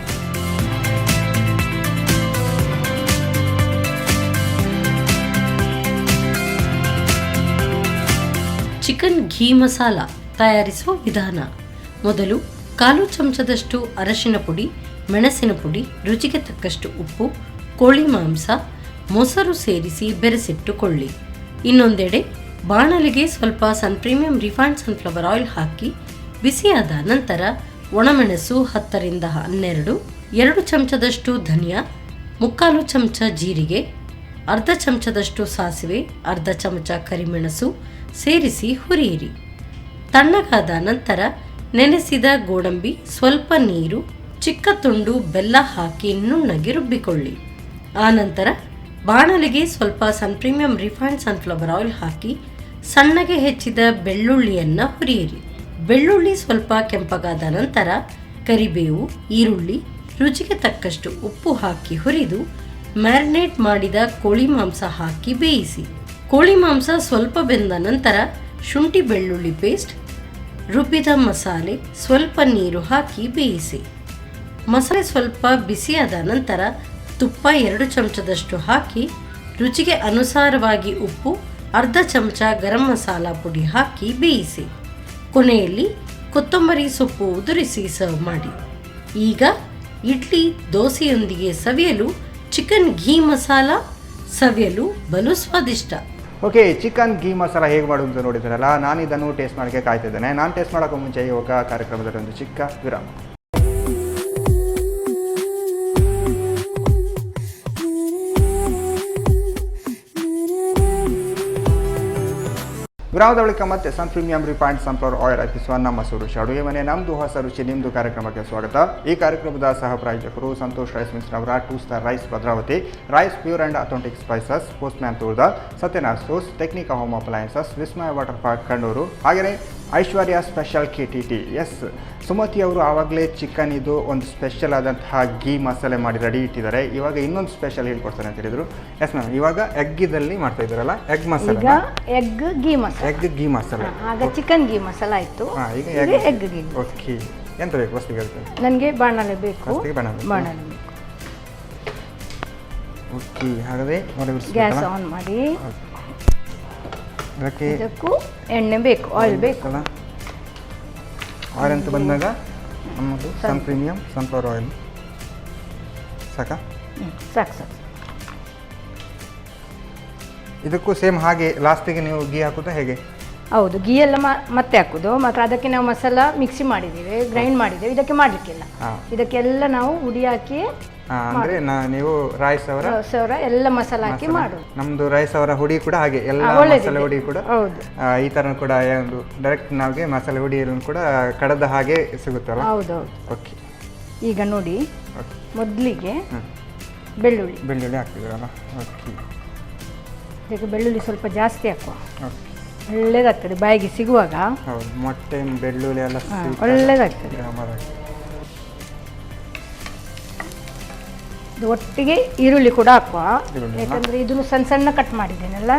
ಚಿಕನ್ ಘೀ ಮಸಾಲ ತಯಾರಿಸುವ ವಿಧಾನ. ಮೊದಲು 1/4 ಚಮಚದಷ್ಟು ಅರಶಿನ ಪುಡಿ, ಮೆಣಸಿನ ಪುಡಿ, ರುಚಿಗೆ ತಕ್ಕಷ್ಟು ಉಪ್ಪು, ಕೋಳಿ ಮಾಂಸ, ಮೊಸರು ಸೇರಿಸಿ ಬೆರೆಸಿಟ್ಟುಕೊಳ್ಳಿ. ಇನ್ನೊಂದೆಡೆ ಬಾಣಲಿಗೆ ಸ್ವಲ್ಪ ಸನ್ ಪ್ರೀಮಿಯಂ ರಿಫೈನ್ಡ್ ಸನ್ಫ್ಲವರ್ ಆಯಿಲ್ ಹಾಕಿ ಬಿಸಿಯಾದ ನಂತರ ಒಣಮೆಣಸು 10 ರಿಂದ 12, 2 ಚಮಚದಷ್ಟು ಧನಿಯಾ, 3/4 ಚಮಚ ಜೀರಿಗೆ, ಅರ್ಧ ಚಮಚದಷ್ಟು ಸಾಸಿವೆ, ಅರ್ಧ ಚಮಚ ಕರಿಮೆಣಸು ಸೇರಿಸಿ ಹುರಿಯಿರಿ. ತಣ್ಣಗಾದ ನಂತರ ನೆನೆಸಿದ ಗೋಡಂಬಿ, ಸ್ವಲ್ಪ ನೀರು, ಚಿಕ್ಕ ತುಂಡು ಬೆಲ್ಲ ಹಾಕಿ ನುಣ್ಣಗೆ ರುಬ್ಬಿಕೊಳ್ಳಿ. ಆನಂತರ ಬಾಣಲಿಗೆ ಸ್ವಲ್ಪ ಸನ್ ಪ್ರೀಮಿಯಂ ರಿಫೈನ್ಡ್ ಸನ್ಫ್ಲವರ್ ಆಯಿಲ್ ಹಾಕಿ ಸಣ್ಣಗೆ ಹೆಚ್ಚಿದ ಬೆಳ್ಳುಳ್ಳಿಯನ್ನು ಹುರಿಯಿರಿ. ಬೆಳ್ಳುಳ್ಳಿ ಸ್ವಲ್ಪ ಕೆಂಪಗಾದ ನಂತರ ಕರಿಬೇವು, ಈರುಳ್ಳಿ, ರುಚಿಗೆ ತಕ್ಕಷ್ಟು ಉಪ್ಪು ಹಾಕಿ ಹುರಿದು ಮ್ಯಾರಿನೇಟ್ ಮಾಡಿದ ಕೋಳಿ ಮಾಂಸ ಹಾಕಿ ಬೇಯಿಸಿ. ಕೋಳಿ ಮಾಂಸ ಸ್ವಲ್ಪ ಬೆಂದ ನಂತರ ಶುಂಠಿ ಬೆಳ್ಳುಳ್ಳಿ ಪೇಸ್ಟ್, ರುಬ್ಬಿದ ಮಸಾಲೆ, ಸ್ವಲ್ಪ ನೀರು ಹಾಕಿ ಬೇಯಿಸಿ. ಮಸಾಲೆ ಸ್ವಲ್ಪ ಬಿಸಿಯಾದ ನಂತರ ತುಪ್ಪ 2 ಚಮಚದಷ್ಟು ಹಾಕಿ ರುಚಿಗೆ ಅನುಸಾರವಾಗಿ ಉಪ್ಪು, ಅರ್ಧ ಚಮಚ ಗರಂ ಮಸಾಲ ಪುಡಿ ಹಾಕಿ ಬೇಯಿಸಿ. ಕೊನೆಯಲ್ಲಿ ಕೊತ್ತಂಬರಿ ಸೊಪ್ಪು ಉದುರಿಸಿ ಸರ್ವ್ ಮಾಡಿ. ಈಗ ಇಡ್ಲಿ ದೋಸೆಯೊಂದಿಗೆ ಸವಿಯಲು ಚಿಕನ್ ಘೀ ಮಸಾಲ ಸವಿಯಲು ಬಲು ಸ್ವಾದಿಷ್ಟ. ಓಕೆ, ಚಿಕನ್ ಗೀ ಮಸಾಲ ಹೇಗೆ ಮಾಡೋದು ಅಂತ ನೋಡಿದ್ರಲ್ಲ, ನಾನು ಇದನ್ನು ಟೇಸ್ಟ್ ಮಾಡೋಕ್ಕೆ ಕಾಯ್ತಿದ್ದೇನೆ. ನಾನು ಟೇಸ್ಟ್ ಮಾಡೋಕ್ಕೂ ಮುಂಚೆ ಇವಾಗ ಕಾರ್ಯಕ್ರಮದಲ್ಲಿ ಒಂದು ಚಿಕ್ಕ ವಿರಾಮ. ವಿರಾಮದ ಬಳಿಕ ಮತ್ತೆ ಸನ್ ಪ್ರೀಮಿಯಂ ರಿಫೈನ್ಡ್ ಸನ್ಫ್ಲವರ್ ಆಯಿಲ್ ಅರ್ಪಿಸುವ ನಮ್ಮ ಸುರುಚಿ ಅಡುಗೆ ಮನೆ ನಮ್ಮದು ಹೊಸ ರುಚಿ ನಿಮ್ಮದು ಕಾರ್ಯಕ್ರಮಕ್ಕೆ ಸ್ವಾಗತ. ಈ ಕಾರ್ಯಕ್ರಮದ ಸಹ ಪ್ರಾಯೋಜಕರು ಸಂತೋಷ್ ರೈಸ್ ಮಿಲ್ಸ್ ರವರ 2 star rice Bhadravati, rice pure and authentic spices, postman toor dal, Satyanarayana stores, Technica home appliances, Vismaya water park Kannur, ಹಾಗೆಯೇ Aishwarya special KTT. Yes, Sumathi ಅವರು ಆವಾಗಲೇ ಚಿಕನ್ ಇದು ಒಂದು ಸ್ಪೆಷಲ್ ಆದಂತಹ ಗೀ ಮಸಾಲೆ ಮಾಡಿ ರೆಡಿ ಇಟ್ಟಿದ್ದಾರೆ. ಇವಾಗ ಇನ್ನೊಂದು ಸ್ಪೆಷಲ್ ಹೇಳ್ಕೊಡ್ತಾರೆ ಅಂತ ಹೇಳಿದರು. ಎಸ್ ಮ್ಯಾಮ್, ಇವಾಗ ಎಗ್ಗಿದಲ್ಲಿ ಮಾಡ್ತಾ ಇದ್ದಾರಲ್ಲ, ಎಗ್ ಮಸಾಲೆ, ಎಗ್ ಗೀ ಮಸಾಲೆ. ಆಗ ಚಿಕನ್ ಗೀ ಮಸಾಲ ಆಯಿತು, ಈಗ ಎಗ್ ಗೀ. ಓಕೆ, ಎಂತ ಬೇಕು ವಸ್ತಿಗೆ? ನನಗೆ ಬಾಣಲೆ ಬೇಕು. ಓಕೆ, ಹಾಗಾದರೆ ಗ್ಯಾಸ್ ಆನ್ ಮಾಡಿ. ಇದಕ್ಕೂ ಎಣ್ಣೆ ಬೇಕು, ಆಯಿಲ್ ಬೇಕು. ಆಯಿಲ್ ಅಂತ ಬಂದಾಗ ನಮ್ಮದು ಸನ್ ಪ್ರೀಮಿಯಂ ಸನ್ಫ್ಲವರ್ ಆಯಿಲ್ ಸಾಕಾ? ಸಾಕು. ಇದಕ್ಕೂ ಸೇಮ್ ಹಾಗೆ ಲಾಸ್ಟಿಗೆ ನೀವು ಗೀ ಹಾಕೋದಾ ಹೇಗೆ? ಹೌದು, ಗೀ ಎಲ್ಲ ಮತ್ತೆ ಹಾಕೋದು. ಮಾತ್ರ ಅದಕ್ಕೆ ನಾವು ಮಸಾಲ ಮಿಕ್ಸಿ ಮಾಡಿದ್ದೀವಿ, ಗ್ರೈಂಡ್ ಮಾಡಿದ್ದೇವೆ. ಇದಕ್ಕೆ ಮಾಡಲಿಕ್ಕಿಲ್ಲ, ಇದಕ್ಕೆಲ್ಲ ನಾವು ಹುಡಿ ಹಾಕಿ ಅಂದ್ರೆ ನೀವು ರೈಸ್ ಅವರ ಎಲ್ಲ ಮಸಾಲ ಹಾಕಿ ಮಾಡೋದು. ನಮ್ದು ರೈಸ್ ಅವರ ಹುಡಿ ಕೂಡ ಹಾಗೆ ಎಲ್ಲ ಮಸಾಲೆ ಹುಡಿ ಕೂಡ ಈ ತರ ಕೂಡ ಒಂದು ಡೈರೆಕ್ಟ್ ನಮಗೆ ಮಸಾಲೆ ಹುಡಿಯನ್ನು ಕೂಡ ಕಡದ ಹಾಗೆ ಸಿಗುತ್ತಲ್ಲ. ಹೌದೌದು. ಓಕೆ, ಈಗ ನೋಡಿ, ಮೊದಲಿಗೆ ಬೆಳ್ಳುಳ್ಳಿ ಹಾಕ್ತಿದ್ರಲ್ಲ. ಓಕೆ, ಇದಕ್ಕೆ ಬೆಳ್ಳುಳ್ಳಿ ಸ್ವಲ್ಪ ಜಾಸ್ತಿ ಹಾಕುವ, ಒಳ್ಳೇದಾಗ್ತದೆ ಬಾಯಿಗೆ ಸಿಗುವಾಗ. ಹೌದು, ಮೊಟ್ಟೆ ಬೆಳ್ಳುಳ್ಳಿ ಎಲ್ಲ ಒಳ್ಳೇದಾಗ್ತದೆ. ಇದು ಒಟ್ಟಿಗೆ ಈರುಳ್ಳಿ ಕೂಡ ಹಾಕುವ, ಯಾಕಂದ್ರೆ ಇದನ್ನು ಸಣ್ಣ ಸಣ್ಣ ಕಟ್ ಮಾಡಿದ್ದೇನಲ್ಲ,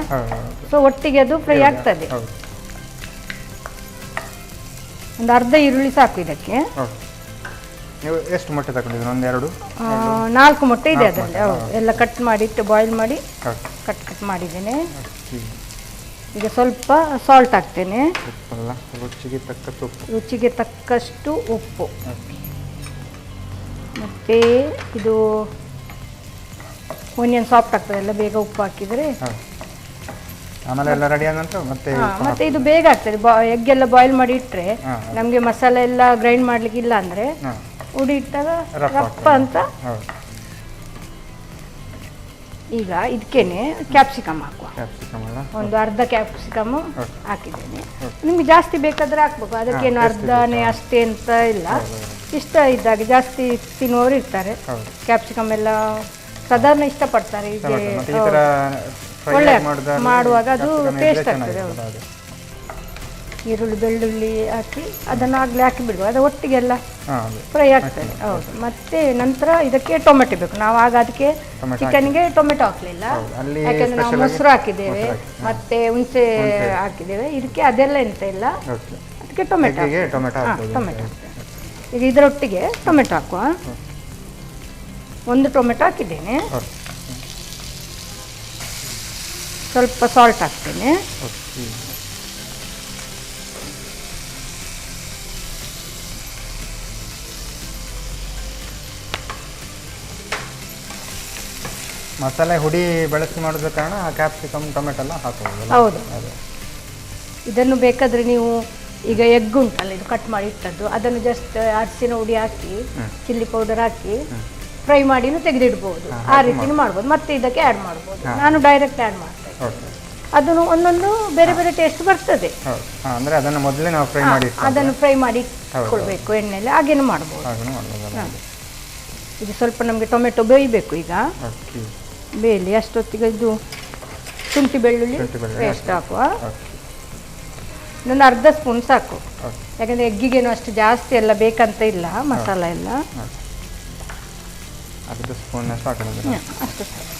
ಸೊ ಒಟ್ಟಿಗೆ ಅದು ಫ್ರೈ ಆಗ್ತದೆ. ಒಂದು ಅರ್ಧ ಈರುಳ್ಳಿ ಸಾಕು ಇದಕ್ಕೆ. ನೀವು ಎಷ್ಟು ಮೊಟ್ಟೆ ತಗೊಂಡಿದ್ದೀರಿ? ಒಂದೆರಡು 4 ಮೊಟ್ಟೆ ಇದೆ ಅದರಲ್ಲಿ. ಹೌದು, ಎಲ್ಲ ಕಟ್ ಮಾಡಿಟ್ಟು ಬಾಯ್ಲ್ ಮಾಡಿ ಕಟ್ ಮಾಡಿದ್ದೇನೆ. ಈಗ ಸ್ವಲ್ಪ ಸಾಲ್ಟ್ ಹಾಕ್ತೇನೆ, ರುಚಿಗೆ ತಕ್ಕಷ್ಟು ಉಪ್ಪು, ಮತ್ತು ಇದು ಆನಿಯನ್ ಸಾಫ್ಟ್ ಆಗ್ತದೆ ಎಲ್ಲ ಬೇಗ ಉಪ್ಪು ಹಾಕಿದರೆ. ಆಮೇಲೆ ಎಲ್ಲ ರೆಡಿ ಆದ ನಂತರ ಮತ್ತೆ ಇದು ಬೇಗ ಆಗ್ತದೆ. ಎಗ್ ಎಲ್ಲ ಬಾಯ್ಲ್ ಮಾಡಿ ಇಟ್ಟರೆ ನಮಗೆ ಮಸಾಲೆ ಎಲ್ಲ ಗ್ರೈಂಡ್ ಮಾಡಲಿಕ್ಕೆ ಇಲ್ಲ ಅಂದರೆ ಹುಡಿ ಇಟ್ಟಾಗ ರಪ್ಪ ಅಂತ. ಈಗ ಇದಕ್ಕೇನೆ ಕ್ಯಾಪ್ಸಿಕಮ್ ಹಾಕುವ. ಒಂದು ಅರ್ಧ ಕ್ಯಾಪ್ಸಿಕಮ್ ಹಾಕಿದ್ದೇನೆ. ನಿಮ್ಗೆ ಜಾಸ್ತಿ ಬೇಕಾದ್ರೆ ಹಾಕ್ಬೇಕು, ಅದಕ್ಕೇನು ಅರ್ಧನೇ ಅಷ್ಟೇ ಅಂತ ಇಲ್ಲ. ಇಷ್ಟ ಇದ್ದಾಗ ಜಾಸ್ತಿ ತಿನ್ನುವವರು ಇರ್ತಾರೆ, ಕ್ಯಾಪ್ಸಿಕಮ್ ಎಲ್ಲ ಸಾಧಾರಣ ಇಷ್ಟಪಡ್ತಾರೆ. ಹೀಗೆ ಒಳ್ಳೆ ಮಾಡುವಾಗ ಅದು ಟೇಸ್ಟ್ ಆಗ್ತದೆ. ಹೌದು, ಈರುಳ್ಳಿ ಬೆಳ್ಳುಳ್ಳಿ ಹಾಕಿ ಅದನ್ನು ಆಗಲೇ ಹಾಕಿ ಬಿಡುವ, ಅದು ಒಟ್ಟಿಗೆಲ್ಲ ಫ್ರೈ ಆಗ್ತದೆ. ಹೌದು, ಮತ್ತೆ ನಂತರ ಇದಕ್ಕೆ ಟೊಮೆಟೊ ಬೇಕು. ನಾವು ಆಗ ಅದಕ್ಕೆ ಚಿಕನ್ಗೆ ಟೊಮೆಟೊ ಹಾಕಲಿಲ್ಲ, ಯಾಕಂದ್ರೆ ನಾವು ಮೊಸರು ಹಾಕಿದ್ದೇವೆ ಮತ್ತೆ ಹುಣಸೆ ಹಾಕಿದ್ದೇವೆ. ಇದಕ್ಕೆ ಅದೆಲ್ಲ ಎಂತ ಇಲ್ಲ, ಅದಕ್ಕೆ ಟೊಮೆಟೊ ಟೊಮೆಟೊ ಈಗ ಇದರೊಟ್ಟಿಗೆ ಟೊಮೆಟೊ ಹಾಕುವ. ಒಂದು ಟೊಮೆಟೊ ಹಾಕಿದ್ದೇನೆ, ಸ್ವಲ್ಪ ಸಾಲ್ಟ್ ಹಾಕ್ತೇನೆ. ಮಸಾಲೆ ಹುಡಿ ಬಳಸಿ ಮಾಡೋದ್ರ ಕಾರಣ ಕ್ಯಾಪ್ಸಿಕಮ್ ಟೊಮೆಟೊ ಎಲ್ಲ ಹಾಕೋದು. ಹೌದು, ಇದನ್ನು ಬೇಕಾದರೆ ನೀವು ಈಗ ಎಗ್ ಉಂಟಲ್ಲ, ಇದು ಕಟ್ ಮಾಡಿ ಇಟ್ಟದ್ದು, ಅದನ್ನು ಜಸ್ಟ್ ಅರಿಶಿನ ಹುಡಿ ಹಾಕಿ ಚಿಲ್ಲಿ ಪೌಡರ್ ಹಾಕಿ ಫ್ರೈ ಮಾಡಿನೂ ತೆಗೆದಿಡ್ಬೋದು. ಆ ರೀತಿನೂ ಮಾಡ್ಬೋದು, ಮತ್ತೆ ಇದಕ್ಕೆ ಆ್ಯಡ್ ಮಾಡ್ಬೋದು. ನಾನು ಡೈರೆಕ್ಟ್ ಆ್ಯಡ್ ಮಾಡ್ತೇನೆ. ಅದನ್ನು ಒಂದೊಂದು ಬೇರೆ ಬೇರೆ ಟೇಸ್ಟ್ ಬರ್ತದೆ. ಅಂದರೆ ಅದನ್ನು ಮೊದಲೇ ನಾವು ಫ್ರೈ ಮಾಡಿ ಅದನ್ನು ಫ್ರೈ ಮಾಡಿ ಇಟ್ಕೊಳ್ಬೇಕು ಎಣ್ಣೆಯಲ್ಲಿ, ಹಾಗೇನು ಮಾಡ್ಬೋದು. ಇದು ಸ್ವಲ್ಪ ನಮಗೆ ಟೊಮೆಟೊ ಬೇಯಬೇಕು. ಈಗ ಬೇಯಲಿ, ಅಷ್ಟೊತ್ತಿಗೆ ಇದು ಶುಂಠಿ ಬೆಳ್ಳುಳ್ಳಿ ಪೇಸ್ಟ್ ಹಾಕುವ. ಇನ್ನೊಂದು ಅರ್ಧ ಸ್ಪೂನ್ ಸಾಕು, ಯಾಕಂದರೆ ಎಗ್ಗಿಗೇನು ಅಷ್ಟು ಜಾಸ್ತಿ ಎಲ್ಲ ಬೇಕಂತ ಇಲ್ಲ ಮಸಾಲ ಎಲ್ಲ. ಅರ್ಧ ಸ್ಪೂನ್ ಅಷ್ಟು ಅಷ್ಟು ಸಾಕು.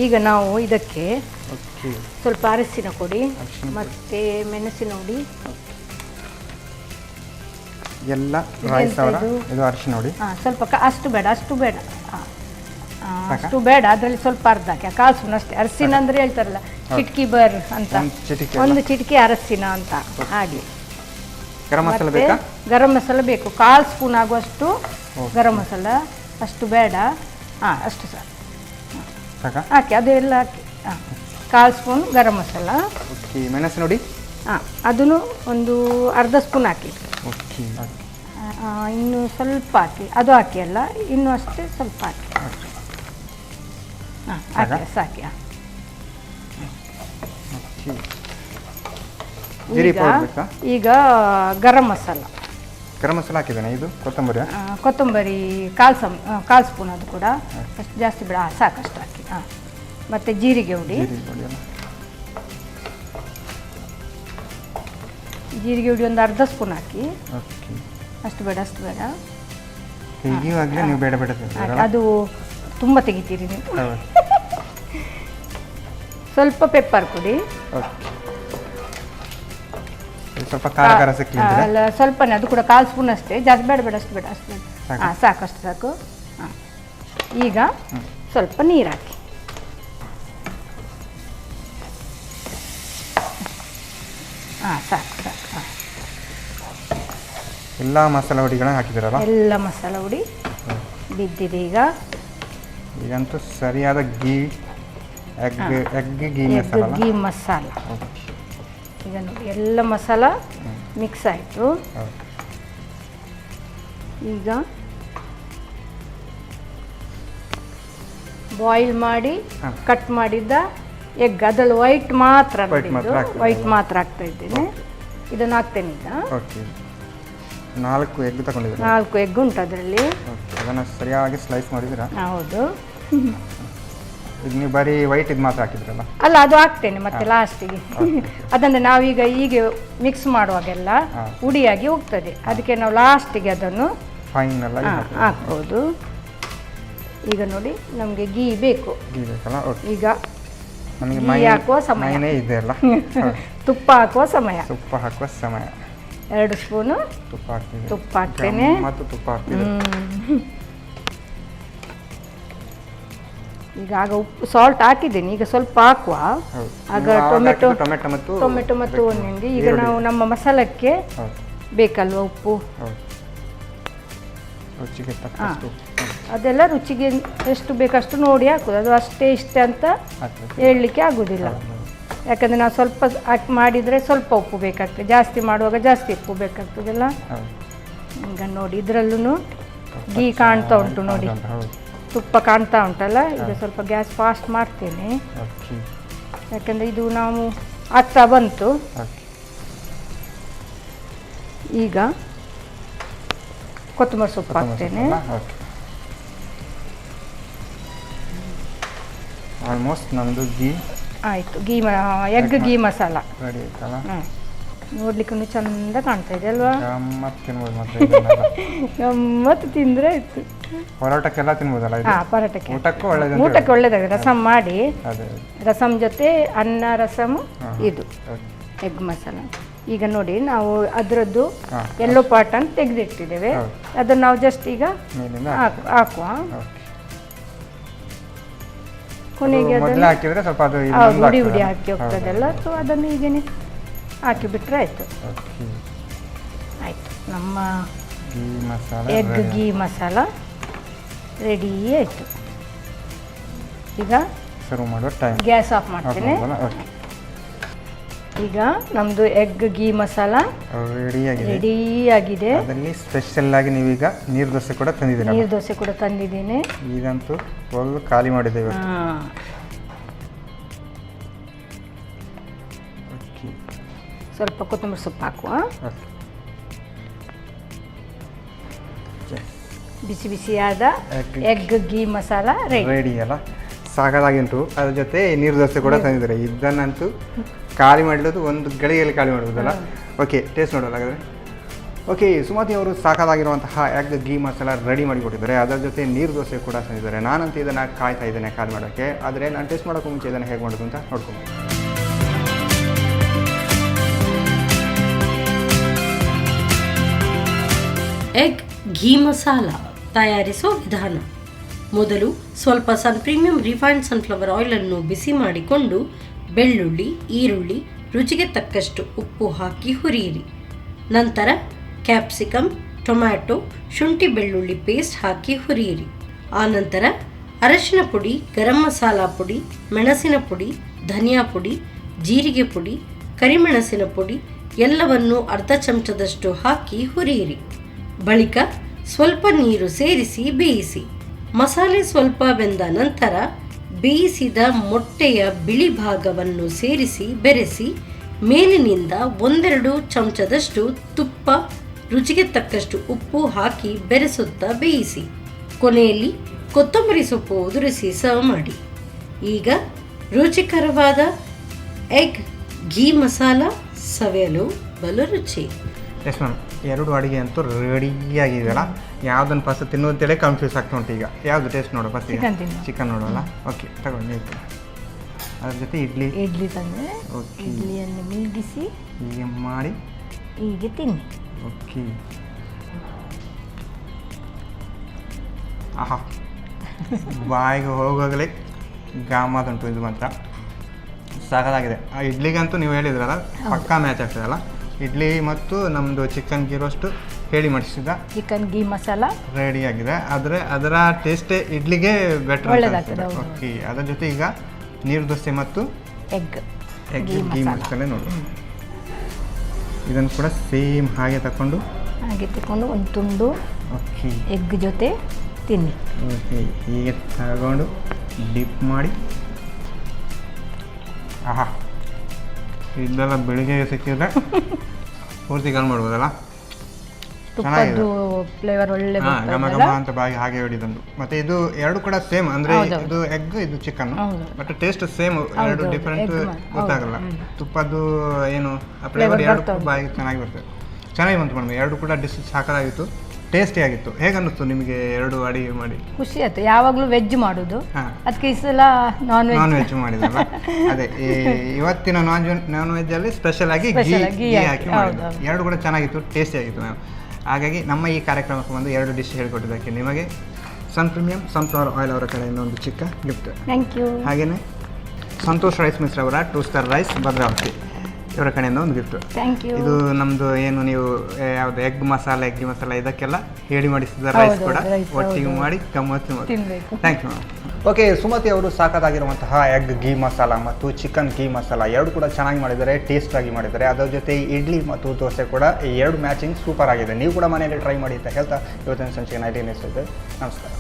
ಈಗ ನಾವು ಇದಕ್ಕೆ ಸ್ವಲ್ಪ ಅರಸಿನ ಪುಡಿ ಮತ್ತು ಮೆಣಸಿನ ಹುಡಿ ಎಲ್ಲ ಇದು ಅರಿಶಿನ ಹುಡಿ ಸ್ವಲ್ಪ, ಅಷ್ಟು ಬೇಡ ಅಷ್ಟು ಬೇಡ, ಅದರಲ್ಲಿ ಸ್ವಲ್ಪ ಅರ್ಧ ಹಾಕಿ, ಕಾಲು ಸ್ಪೂನ್ ಅಷ್ಟೇ. ಅರಸಿನ ಅಂದರೆ ಹೇಳ್ತಾರಲ್ಲ ಚಿಟ್ಕಿ ಬರ್ ಅಂತ, ಒಂದು ಚಿಟಿಕೆ ಅರಸಿನ ಅಂತ ಹಾಗೆ. ಗರಂ ಮಸಾಲ ಬೇಕು, ಕಾಲು ಸ್ಪೂನ್ ಆಗುವಷ್ಟು ಗರಂ ಮಸಾಲ, ಅಷ್ಟು ಬೇಡ. ಅಷ್ಟು ಸಾಕು ಹಾಕಿ, ಅದೆಲ್ಲ ಹಾಕಿ. ಕಾಲು ಸ್ಪೂನ್ ಗರಂ ಮಸಾಲ. ಮೆಣಸಿನ ಹುಡಿ ಅದನ್ನು ಒಂದು ಅರ್ಧ ಸ್ಪೂನ್ ಹಾಕಿ. ಇನ್ನು ಸ್ವಲ್ಪ ಹಾಕಿ, ಅದು ಹಾಕಿ ಅಲ್ಲ, ಇನ್ನೂ ಅಷ್ಟೇ ಸ್ವಲ್ಪ ಹಾಕಿ. ಹಾಕಿ ಸಾಕಿ. ಈಗ ಗರಂ ಮಸಾಲ ಹಾಕಿದ್ದೇನೆ. ಇದು ಕೊತ್ತಂಬರಿ ಕಾಲು ಸ್ಪೂನ್, ಅದು ಕೂಡ ಅಷ್ಟು ಜಾಸ್ತಿ ಬೇಡ, ಸಾಕಷ್ಟು ಹಾಕಿ. ಮತ್ತು ಜೀರಿಗೆ ಹುಡಿ ಒಂದು ಅರ್ಧ ಸ್ಪೂನ್ ಹಾಕಿ. ಅಷ್ಟು ಬೇಡ ಅದು ತುಂಬ ತೆಗಿತೀರಿ ನೀವು. ಸ್ವಲ್ಪ ಪೆಪ್ಪರ್ ಪುಡಿ, ಅಲ್ಲ ಸ್ವಲ್ಪನೇ, ಅದು ಕೂಡ ಕಾಲು ಸ್ಪೂನ್ ಅಷ್ಟೇ, ಜಾಸ್ತಿ ಬೇಡ. ಅಷ್ಟು ಬೇಡ. ಸಾಕಷ್ಟು ಸಾಕು. ಈಗ ಸ್ವಲ್ಪ ನೀರು ಹಾಕಿ. ಸಾಕು. ಎಲ್ಲ ಮಸಾಲೆ ಹುಡಿಗಳನ್ನ ಹಾಕಿದಿರಲ್ಲ? ಎಲ್ಲ ಮಸಾಲೆ ಹುಡಿ ಬಿದ್ದಿದೆ. ಈಗಂತೂ ಸರಿಯಾದ ಗೀ ಮಸಾಲ. ಈಗ ನೋಡಿ ಎಲ್ಲ ಮಸಾಲ ಮಿಕ್ಸ್ ಆಯಿತು. ಈಗ ಬಾಯ್ಲ್ ಮಾಡಿ ಕಟ್ ಮಾಡಿದ್ದ ಎಗ್, ಅದರಲ್ಲಿ ವೈಟ್ ಮಾತ್ರ ಹಾಕ್ತಾ ಇದ್ದೇನೆ. ಇದನ್ನು ಹಾಕ್ತೇನೆ. ಈಗ 4 ಎಗ್ ತಗೊಂಡಿದ್ದೀರಾ? 4 ಎಗ್ ಉಂಟು ಅದರಲ್ಲಿ. ಅದನ್ನು ಸರಿಯಾಗಿ ಸ್ಲೈಸ್ ಮಾಡಿದ್ದೀರಾ? ಹೌದು. ಈಗ ನೀವು ಬರೀ ವೈಟ್ ಇದು ಮಾತ್ರ ಹಾಕಿದ್ರಲ್ಲ? ಅಲ್ಲ, ಅದು ಹಾಕ್ತೇನೆ ಮತ್ತೆ ಲಾಸ್ಟಿಗೆ. ಅದನ್ನು ನಾವೀಗ ಹೀಗೆ ಮಿಕ್ಸ್ ಮಾಡುವಾಗೆಲ್ಲ ಹುಡಿಯಾಗಿ ಹೋಗ್ತದೆ, ಅದಕ್ಕೆ ನಾವು ಲಾಸ್ಟಿಗೆ ಅದನ್ನು ಫೈನಲ್ ಹಾಕ್ಬೋದು. ಈಗ ನೋಡಿ, ನಮಗೆ ಗೀ ಬೇಕು. ಈಗ ಗೀ ಹಾಕುವ ಸಮಯ ಇದೆಯಲ್ಲ, ತುಪ್ಪ ಹಾಕುವ ಸಮಯ. 2 ಸ್ಪೂನು ತುಪ್ಪ ಹಾಕ್ತೇನೆ. ಈಗ ಉಪ್ಪು ಸಾಲ್ಟ್ ಹಾಕಿದ್ದೇನೆ. ಈಗ ಸ್ವಲ್ಪ ಹಾಕುವ. ಆಗ ಟೊಮೆಟೊ ಮತ್ತು ಒನ್ನಿಂಗೆ. ಈಗ ನಾವು ನಮ್ಮ ಮಸಾಲಕ್ಕೆ ಬೇಕಲ್ವ ಉಪ್ಪು, ಅದೆಲ್ಲ ರುಚಿಗೆ ಎಷ್ಟು ಬೇಕಷ್ಟು ನೋಡಿ ಹಾಕುದು. ಅದು ಅಷ್ಟೇ ಇಷ್ಟ ಅಂತ ಹೇಳಲಿಕ್ಕೆ ಆಗುದಿಲ್ಲ. ಯಾಕಂದರೆ ನಾವು ಸ್ವಲ್ಪ ಹಾಕಿ ಮಾಡಿದರೆ ಸ್ವಲ್ಪ ಉಪ್ಪು ಬೇಕಾಗ್ತದೆ, ಜಾಸ್ತಿ ಮಾಡುವಾಗ ಜಾಸ್ತಿ ಉಪ್ಪು ಬೇಕಾಗ್ತದಲ್ಲ. ಈಗ ನೋಡಿ ಇದರಲ್ಲೂ ಗೀ ಕಾಣ್ತಾ ಉಂಟು ನೋಡಿ, ತುಪ್ಪ ಕಾಣ್ತಾ ಉಂಟಲ್ಲ. ಈಗ ಸ್ವಲ್ಪ ಗ್ಯಾಸ್ ಫಾಸ್ಟ್ ಮಾಡ್ತೇನೆ, ಯಾಕಂದರೆ ಇದು ನಾವು ಆಗ್ತಾ ಬಂತು. ಈಗ ಕೊತ್ತಂಬರಿ ಸೊಪ್ಪು ಹಾಕ್ತೇನೆ. ಆಲ್ಮೋಸ್ಟ್ ನಮ್ಮದು ಗೀ ಆಯಿತು. ಎಗ್ ಗೀ ಮಸಾಲ ರೆಡಿ ಆಯ್ತಲ್ಲ. ನೋಡ್ಲಿಕ್ಕೂ ಚಂದ ಕಾಣ್ತಾ ಇದೆ ಅಲ್ವಾ? ಗಮ್ಮತ್ತು ಗಮ್ಮತ್ತು ತಿಂದರೆ ಆಯಿತು. ಪರೋಟಕ್ಕೆಲ್ಲ ತಿನ್ಬೋದಲ್ಲ? ಹಾಂ, ಪರೋಟಕ್ಕೆ ಊಟಕ್ಕೂ ಒಳ್ಳೆಯದು, ಊಟಕ್ಕೆ ಒಳ್ಳೆಯದಾಗಿದೆ. ರಸಮ್ ಮಾಡಿ ರಸಮ್ ಜೊತೆ ಅನ್ನ ರಸಮ್ ಇದು ಎಗ್ ಮಸಾಲ. ಈಗ ನೋಡಿ ನಾವು ಅದರದ್ದು ಎಲ್ಲೋ ಪಾರ್ಟ್ ಅಂತ ತೆಗೆದಿಟ್ಟಿದ್ದೇವೆ, ಅದನ್ನು ನಾವು ಜಸ್ಟ್ ಈಗ ಹಾಕುವ. ಕೊನೆಗೆ ಹಾಕಿದ್ರೆ ಸ್ವಲ್ಪ ಅದು ಉಡಿ ಉಡಿ ಹಾಕಿ ಹೋಗ್ತದಲ್ಲ, ಸೊ ಅದನ್ನು ಈಗೇನೆ ಹಾಕಿಬಿಟ್ರೆ ಆಯಿತು. ಆಯಿತು, ನಮ್ಮ ಎಗ್ ಗೀ ಮಸಾಲ ರೆಡಿ ಆಯಿತು. ಈಗ ಸರ್ವ್ ಮಾಡುವ ಟೈಮ್ ಗ್ಯಾಸ್ ಆಫ್ ಮಾಡ್ತೇನೆ. ಈಗ ನಮ್ಮದು ಎಗ್ ಗೀ ಮಸಾಲ ರೆಡಿ ಆಗಿದೆ. ಅದರಲ್ಲಿ ಸ್ಪೆಷಲ್ ಆಗಿ ನೀವೀಗ ನೀರು ದೋಸೆ ಕೂಡ ತಂದಿದ್ದೀರಾ? ನೀರು ದೋಸೆ ಕೂಡ ತಂದಿದ್ದೀನಿ. ಈಗಂತೂ ಫುಲ್ ಖಾಲಿ ಮಾಡಿದ್ದೇವೆ. ಸ್ವಲ್ಪ ಕೊತ್ತಂಬರಿ ಸೊಪ್ಪು ಹಾಕುವ. ಬಿಸಿ ಬಿಸಿಯಾದ ಎಗ್ ಗೀ ಮಸಾಲ ರೆಡಿ ಅಲ್ಲ, ಸಾಕಾಗಿಂಟು. ಅದ್ರ ಜೊತೆ ನೀರು ದೋಸೆ ಕೂಡ ತಂದಿದ್ದಾರೆ. ಇದನ್ನಂತೂ ಖಾಲಿ ಮಾಡಿರೋದು ಒಂದು ಗಳಿಗೆಯಲ್ಲಿ ಖಾಲಿ ಮಾಡ್ಬೋದಲ್ಲ. ಓಕೆ, ಟೇಸ್ಟ್ ನೋಡೋಲ್ಲ ಹಾಗಾದರೆ. ಓಕೆ, ಸುಮತಿ ಅವರು ಸಾಕಾಗಿರುವಂತಹ ಎಗ್ ಗೀ ಮಸಾಲ ರೆಡಿ ಮಾಡಿಕೊಟ್ಟಿದ್ದಾರೆ. ಅದರ ಜೊತೆ ನೀರು ದೋಸೆ ಕೂಡ ತಂದಿದ್ದಾರೆ. ನಾನಂತೂ ಇದನ್ನು ಕಾಯ್ತಾ ಇದ್ದೇನೆ ಖಾಲಿ ಮಾಡೋಕ್ಕೆ. ಆದರೆ ನಾನು ಟೇಸ್ಟ್ ಮಾಡೋಕ್ಕೂ ಮುಂಚೆ ಇದನ್ನು ಹೇಗೆ ಮಾಡೋದು ಅಂತ ನೋಡ್ಕೊಂಡು. ಎಗ್ ಘೀ ಮಸಾಲ ತಯಾರಿಸುವ ವಿಧಾನ. ಮೊದಲು ಸ್ವಲ್ಪ ಪ್ರೀಮಿಯಂ ರಿಫೈನ್ಡ್ ಸನ್ಫ್ಲವರ್ ಆಯಿಲನ್ನು ಬಿಸಿ ಮಾಡಿಕೊಂಡು ಬೆಳ್ಳುಳ್ಳಿ, ಈರುಳ್ಳಿ, ರುಚಿಗೆ ತಕ್ಕಷ್ಟು ಉಪ್ಪು ಹಾಕಿ ಹುರಿಯಿರಿ. ನಂತರ ಕ್ಯಾಪ್ಸಿಕಮ್, ಟೊಮ್ಯಾಟೊ, ಶುಂಠಿ ಬೆಳ್ಳುಳ್ಳಿ ಪೇಸ್ಟ್ ಹಾಕಿ ಹುರಿಯಿರಿ. ಆನಂತರ ಅರಶಿನ ಪುಡಿ, ಗರಂ ಮಸಾಲ ಪುಡಿ, ಮೆಣಸಿನ ಪುಡಿ, ಧನಿಯಾ ಪುಡಿ, ಜೀರಿಗೆ ಪುಡಿ, ಕರಿಮೆಣಸಿನ ಪುಡಿ ಎಲ್ಲವನ್ನು ಅರ್ಧ ಚಮಚದಷ್ಟು ಹಾಕಿ ಹುರಿಯಿರಿ. ಬಳಿಕ ಸ್ವಲ್ಪ ನೀರು ಸೇರಿಸಿ ಬೇಯಿಸಿ. ಮಸಾಲೆ ಸ್ವಲ್ಪ ಬೆಂದ ನಂತರ ಬೇಯಿಸಿದ ಮೊಟ್ಟೆಯ ಬಿಳಿ ಭಾಗವನ್ನು ಸೇರಿಸಿ ಬೆರೆಸಿ ಮೇಲಿನಿಂದ 1-2 ಚಮಚದಷ್ಟು ತುಪ್ಪ, ರುಚಿಗೆ ತಕ್ಕಷ್ಟು ಉಪ್ಪು ಹಾಕಿ ಬೆರೆಸುತ್ತಾ ಬೇಯಿಸಿ. ಕೊನೆಯಲ್ಲಿ ಕೊತ್ತಂಬರಿ ಸೊಪ್ಪು ಉದುರಿಸಿ ಸರ್ವ್ ಮಾಡಿ. ಈಗ ರುಚಿಕರವಾದ ಎಗ್ ಘೀ ಮಸಾಲ ಸವಿಯಲು ಬಲು ರುಚಿ. ಎಸ್ ಮ್ಯಾಮ್, 2 ಅಡುಗೆ ಅಂತೂ ರೆಡಿಯಾಗಿದೆಯಲ್ಲ. ಯಾವುದನ್ನು ಫಸ್ಟ್ ತಿನ್ನೋದೇಳೆ ಕನ್ಫ್ಯೂಸ್ ಆಗ್ತಾ ಉಂಟು. ಈಗ ಯಾವುದು ಟೇಸ್ಟ್ ನೋಡೋ ಫಸ್ಟ್? ಚಿಕನ್ ನೋಡೋಲ್ಲ. ಓಕೆ, ತಗೊಂಡು ಅದ್ರ ಜೊತೆ ಇಡ್ಲಿ ತಂದರೆ ಇಡ್ಲಿಯನ್ನು ಮೀಗಿಸಿ ಹೀಗೆ ಮಾಡಿ ಹೀಗೆ ತಿನ್ನಿ. ಓಕೆ, ಆಹಾ, ಬಾಯಿಗೆ ಹೋಗೋಗಲೇ ಗಾಮದುಂಟು ಇದು ಮಾತ್ರ ಸಾಕಾಗಿದೆ. ಆ ಇಡ್ಲಿಗಂತೂ ನೀವು ಹೇಳಿದ್ರಲ್ಲ ಪಕ್ಕಾ ಮ್ಯಾಚ್ ಆಗ್ತದಲ್ಲ. ಇಡ್ಲಿ ಮತ್ತು ನಮ್ಮದು ಚಿಕನ್ ಗೀ ರೋಸ್ಟು ಹೇಳಿ ಮಾಡಿಸಿದ ಚಿಕನ್ ಗೀ ಮಸಾಲ ರೆಡಿಯಾಗಿದೆ. ಆದರೆ ಅದರ ಟೇಸ್ಟೇ ಇಡ್ಲಿಗೆ ಬೆಟರ್. ಓಕೆ, ಅದರ ಜೊತೆ ಈಗ ನೀರು ದೋಸೆ ಮತ್ತು ಎಗ್ ಗೀ ಮಸಾಲೆ ನೋಡಿ. ಇದನ್ನು ಕೂಡ ಸೇಮ್ ಹಾಗೆ ತಗೊಂಡು ಒಂದು ತುಂಡು ಓಕೆ ಎಗ್ ಜೊತೆ ತಿನ್ನಿ. ಓಕೆ, ಹೀಗೆ ತಗೊಂಡು ಡಿಪ್ ಮಾಡಿ. ಆಹಾ, ಇದೆಲ್ಲ ಬೆಳಿಗ್ಗೆ ಸಿಕ್ಕಿದ್ರೆ ಪೂರ್ತಿ ಕಾಲ್ ಮಾಡ್ಬೋದಲ್ಲ. ತುಪ್ಪದ್ದು ಫ್ಲೇವರ್ ಒಳ್ಳೆ ಘಮ ಘಮ ಅಂತ ಬಾಯಿಗೆ ಹಾಗೆ ಹೊಡಿದಂದು. ಮತ್ತೆ ಇದು ಎರಡು ಕೂಡ ಸೇಮ್, ಅಂದ್ರೆ ಇದು ಎಗ್, ಇದು ಚಿಕನ್, ಬಟ್ ಟೇಸ್ಟ್ ಸೇಮ್. ಎರಡು ಡಿಫ್ರೆಂಟ್ ಗೊತ್ತಾಗಲ್ಲ. ತುಪ್ಪದ್ದು ಏನು ಫ್ಲೇವರ್ ಎರಡು ಬಾಯಿಗೆ ಚೆನ್ನಾಗಿ ಬರ್ತದೆ. ಚೆನ್ನಾಗಿ ಬಂತು ಮೇಡಮ್. ಎರಡು ಕೂಡ ಡಿಶ್ ಸಾಕಾಗಿತ್ತು, ಟೇಸ್ಟಿ ಆಗಿತ್ತು. ಹೇಗೆ ಅನ್ನಿಸ್ತು ನಿಮಗೆ ಎರಡು ಅಡಿಗೆ ಮಾಡಿ? ಖುಷಿ ಆಯ್ತು. ಯಾವಾಗಲೂ ವೆಜ್ ಮಾಡೋದು, ಅದಕ್ಕೆ ಈ ಸಲ ನಾನ್ ವೆಜ್ ಮಾಡಿದಲ್ಲ. ಅದೇ ಇವತ್ತಿನ ನಾನ್ ವೆಜ್ ಅಲ್ಲಿ ಸ್ಪೆಷಲ್ ಆಗಿ ಗೀ ಹಾಕಿ ಮಾಡಿದ್ದು. ಎರಡು ಕೂಡ ಚೆನ್ನಾಗಿತ್ತು, ಟೇಸ್ಟಿ ಆಗಿತ್ತು ಮ್ಯಾಮ್. ಹಾಗಾಗಿ ನಮ್ಮ ಈ ಕಾರ್ಯಕ್ರಮಕ್ಕೆ ಬಂದು 2 ಡಿಶ್ ಹೇಳಿಕೊಟ್ಟಿದ್ದಕ್ಕೆ ನಿಮಗೆ ಪ್ರೀಮಿಯಂ ಸನ್ಫ್ಲವರ್ ಆಯಿಲ್ ಅವರ ಕಡೆಯಿಂದ ಒಂದು ಚಿಕ್ಕ ಗಿಫ್ಟ್. Thank you. ಹಾಗೆಯೇ ಸಂತೋಷ್ ರೈಸ್ ಮಿಲ್ಸ್ ಅವರ 2 ಸ್ಟಾರ್ ರೈಸ್ ಭದ್ರಾವತಿ ಇವರ ಕಡೆಯಿಂದ ಒಂದು ಗಿಫ್ಟ್. Thank you. ಇದು ನಮ್ಮದು ಏನು ನೀವು ಯಾವುದು ಎಗ್ ಮಸಾಲ ಇದಕ್ಕೆಲ್ಲ ಹೇಳಿ ಮಾಡಿಸಿದ ರೈಸ್ ಕೂಡ ಒಟ್ಟಿಗೆ ಮಾಡಿ ಗಮ್ಮತ್ತು ಮಾಡಿ. Thank you ma'am. Okay, Sumathi ಅವರು ಸಾಕಾಗಿರುವಂತಹ ಎಗ್ ಗೀ ಮಸಾಲ ಮತ್ತು ಚಿಕನ್ ಗೀ ಮಸಾಲ ಎರಡು ಕೂಡ ಚೆನ್ನಾಗಿ ಮಾಡಿದ್ದಾರೆ, ಟೇಸ್ಟಾಗಿ ಮಾಡಿದ್ದಾರೆ. ಅದರ ಜೊತೆ ಇಡ್ಲಿ ಮತ್ತು ದೋಸೆ ಕೂಡ ಈ ಎರಡು ಮ್ಯಾಚಿಂಗ್ ಸೂಪರ್ ಆಗಿದೆ. ನೀವು ಕೂಡ ಮನೆಯಲ್ಲಿ ಟ್ರೈ ಮಾಡಿ ಅಂತ ಹೇಳ್ತಾ ಇವತ್ತಿನ ಸಂಚಿಕೆ 19 ಇದೆ. ನಮಸ್ಕಾರ.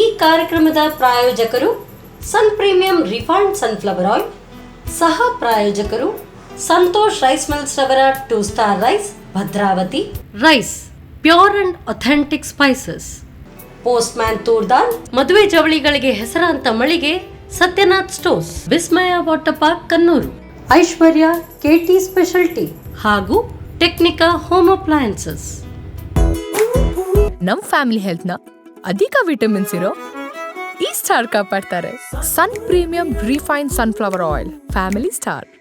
ಈ ಕಾರ್ಯಕ್ರಮದ ಪ್ರಾಯೋಜಕರು Sun Premium refined sunflower oil, ಸಹ ಪ್ರಾಯೋಜಕರು ಸಂತೋಷ್ ರೈಸ್ ಮಿಲ್ಸ್ ರವರ 2 star rice Bhadravati, rice pure and authentic spices, postman toor dal, ಮದುವೆ ಜವಳಿಗಳಿಗೆ ಹೆಸರಾಂತ ಮಳಿಗೆ Satyanath stores, Vismaya water park Kannur, Aishwarya KT speciality ಹಾಗೂ ಟೆಕ್ನಿಕಾ ಹೋಮ್ ಅಪ್ಲಯನ್ಸಸ್. ನಮ್ ಫ್ಯಾಮಿಲಿ ಹೆಲ್ತ್ ನ ಅಧಿಕ ವಿಟಮಿನ್ಸ್ ಇರೋ ಈ ಸ್ಟಾರ್ ಕಾಪಾಡ್ತಾರೆ. Sun Premium refined sunflower oil, family star.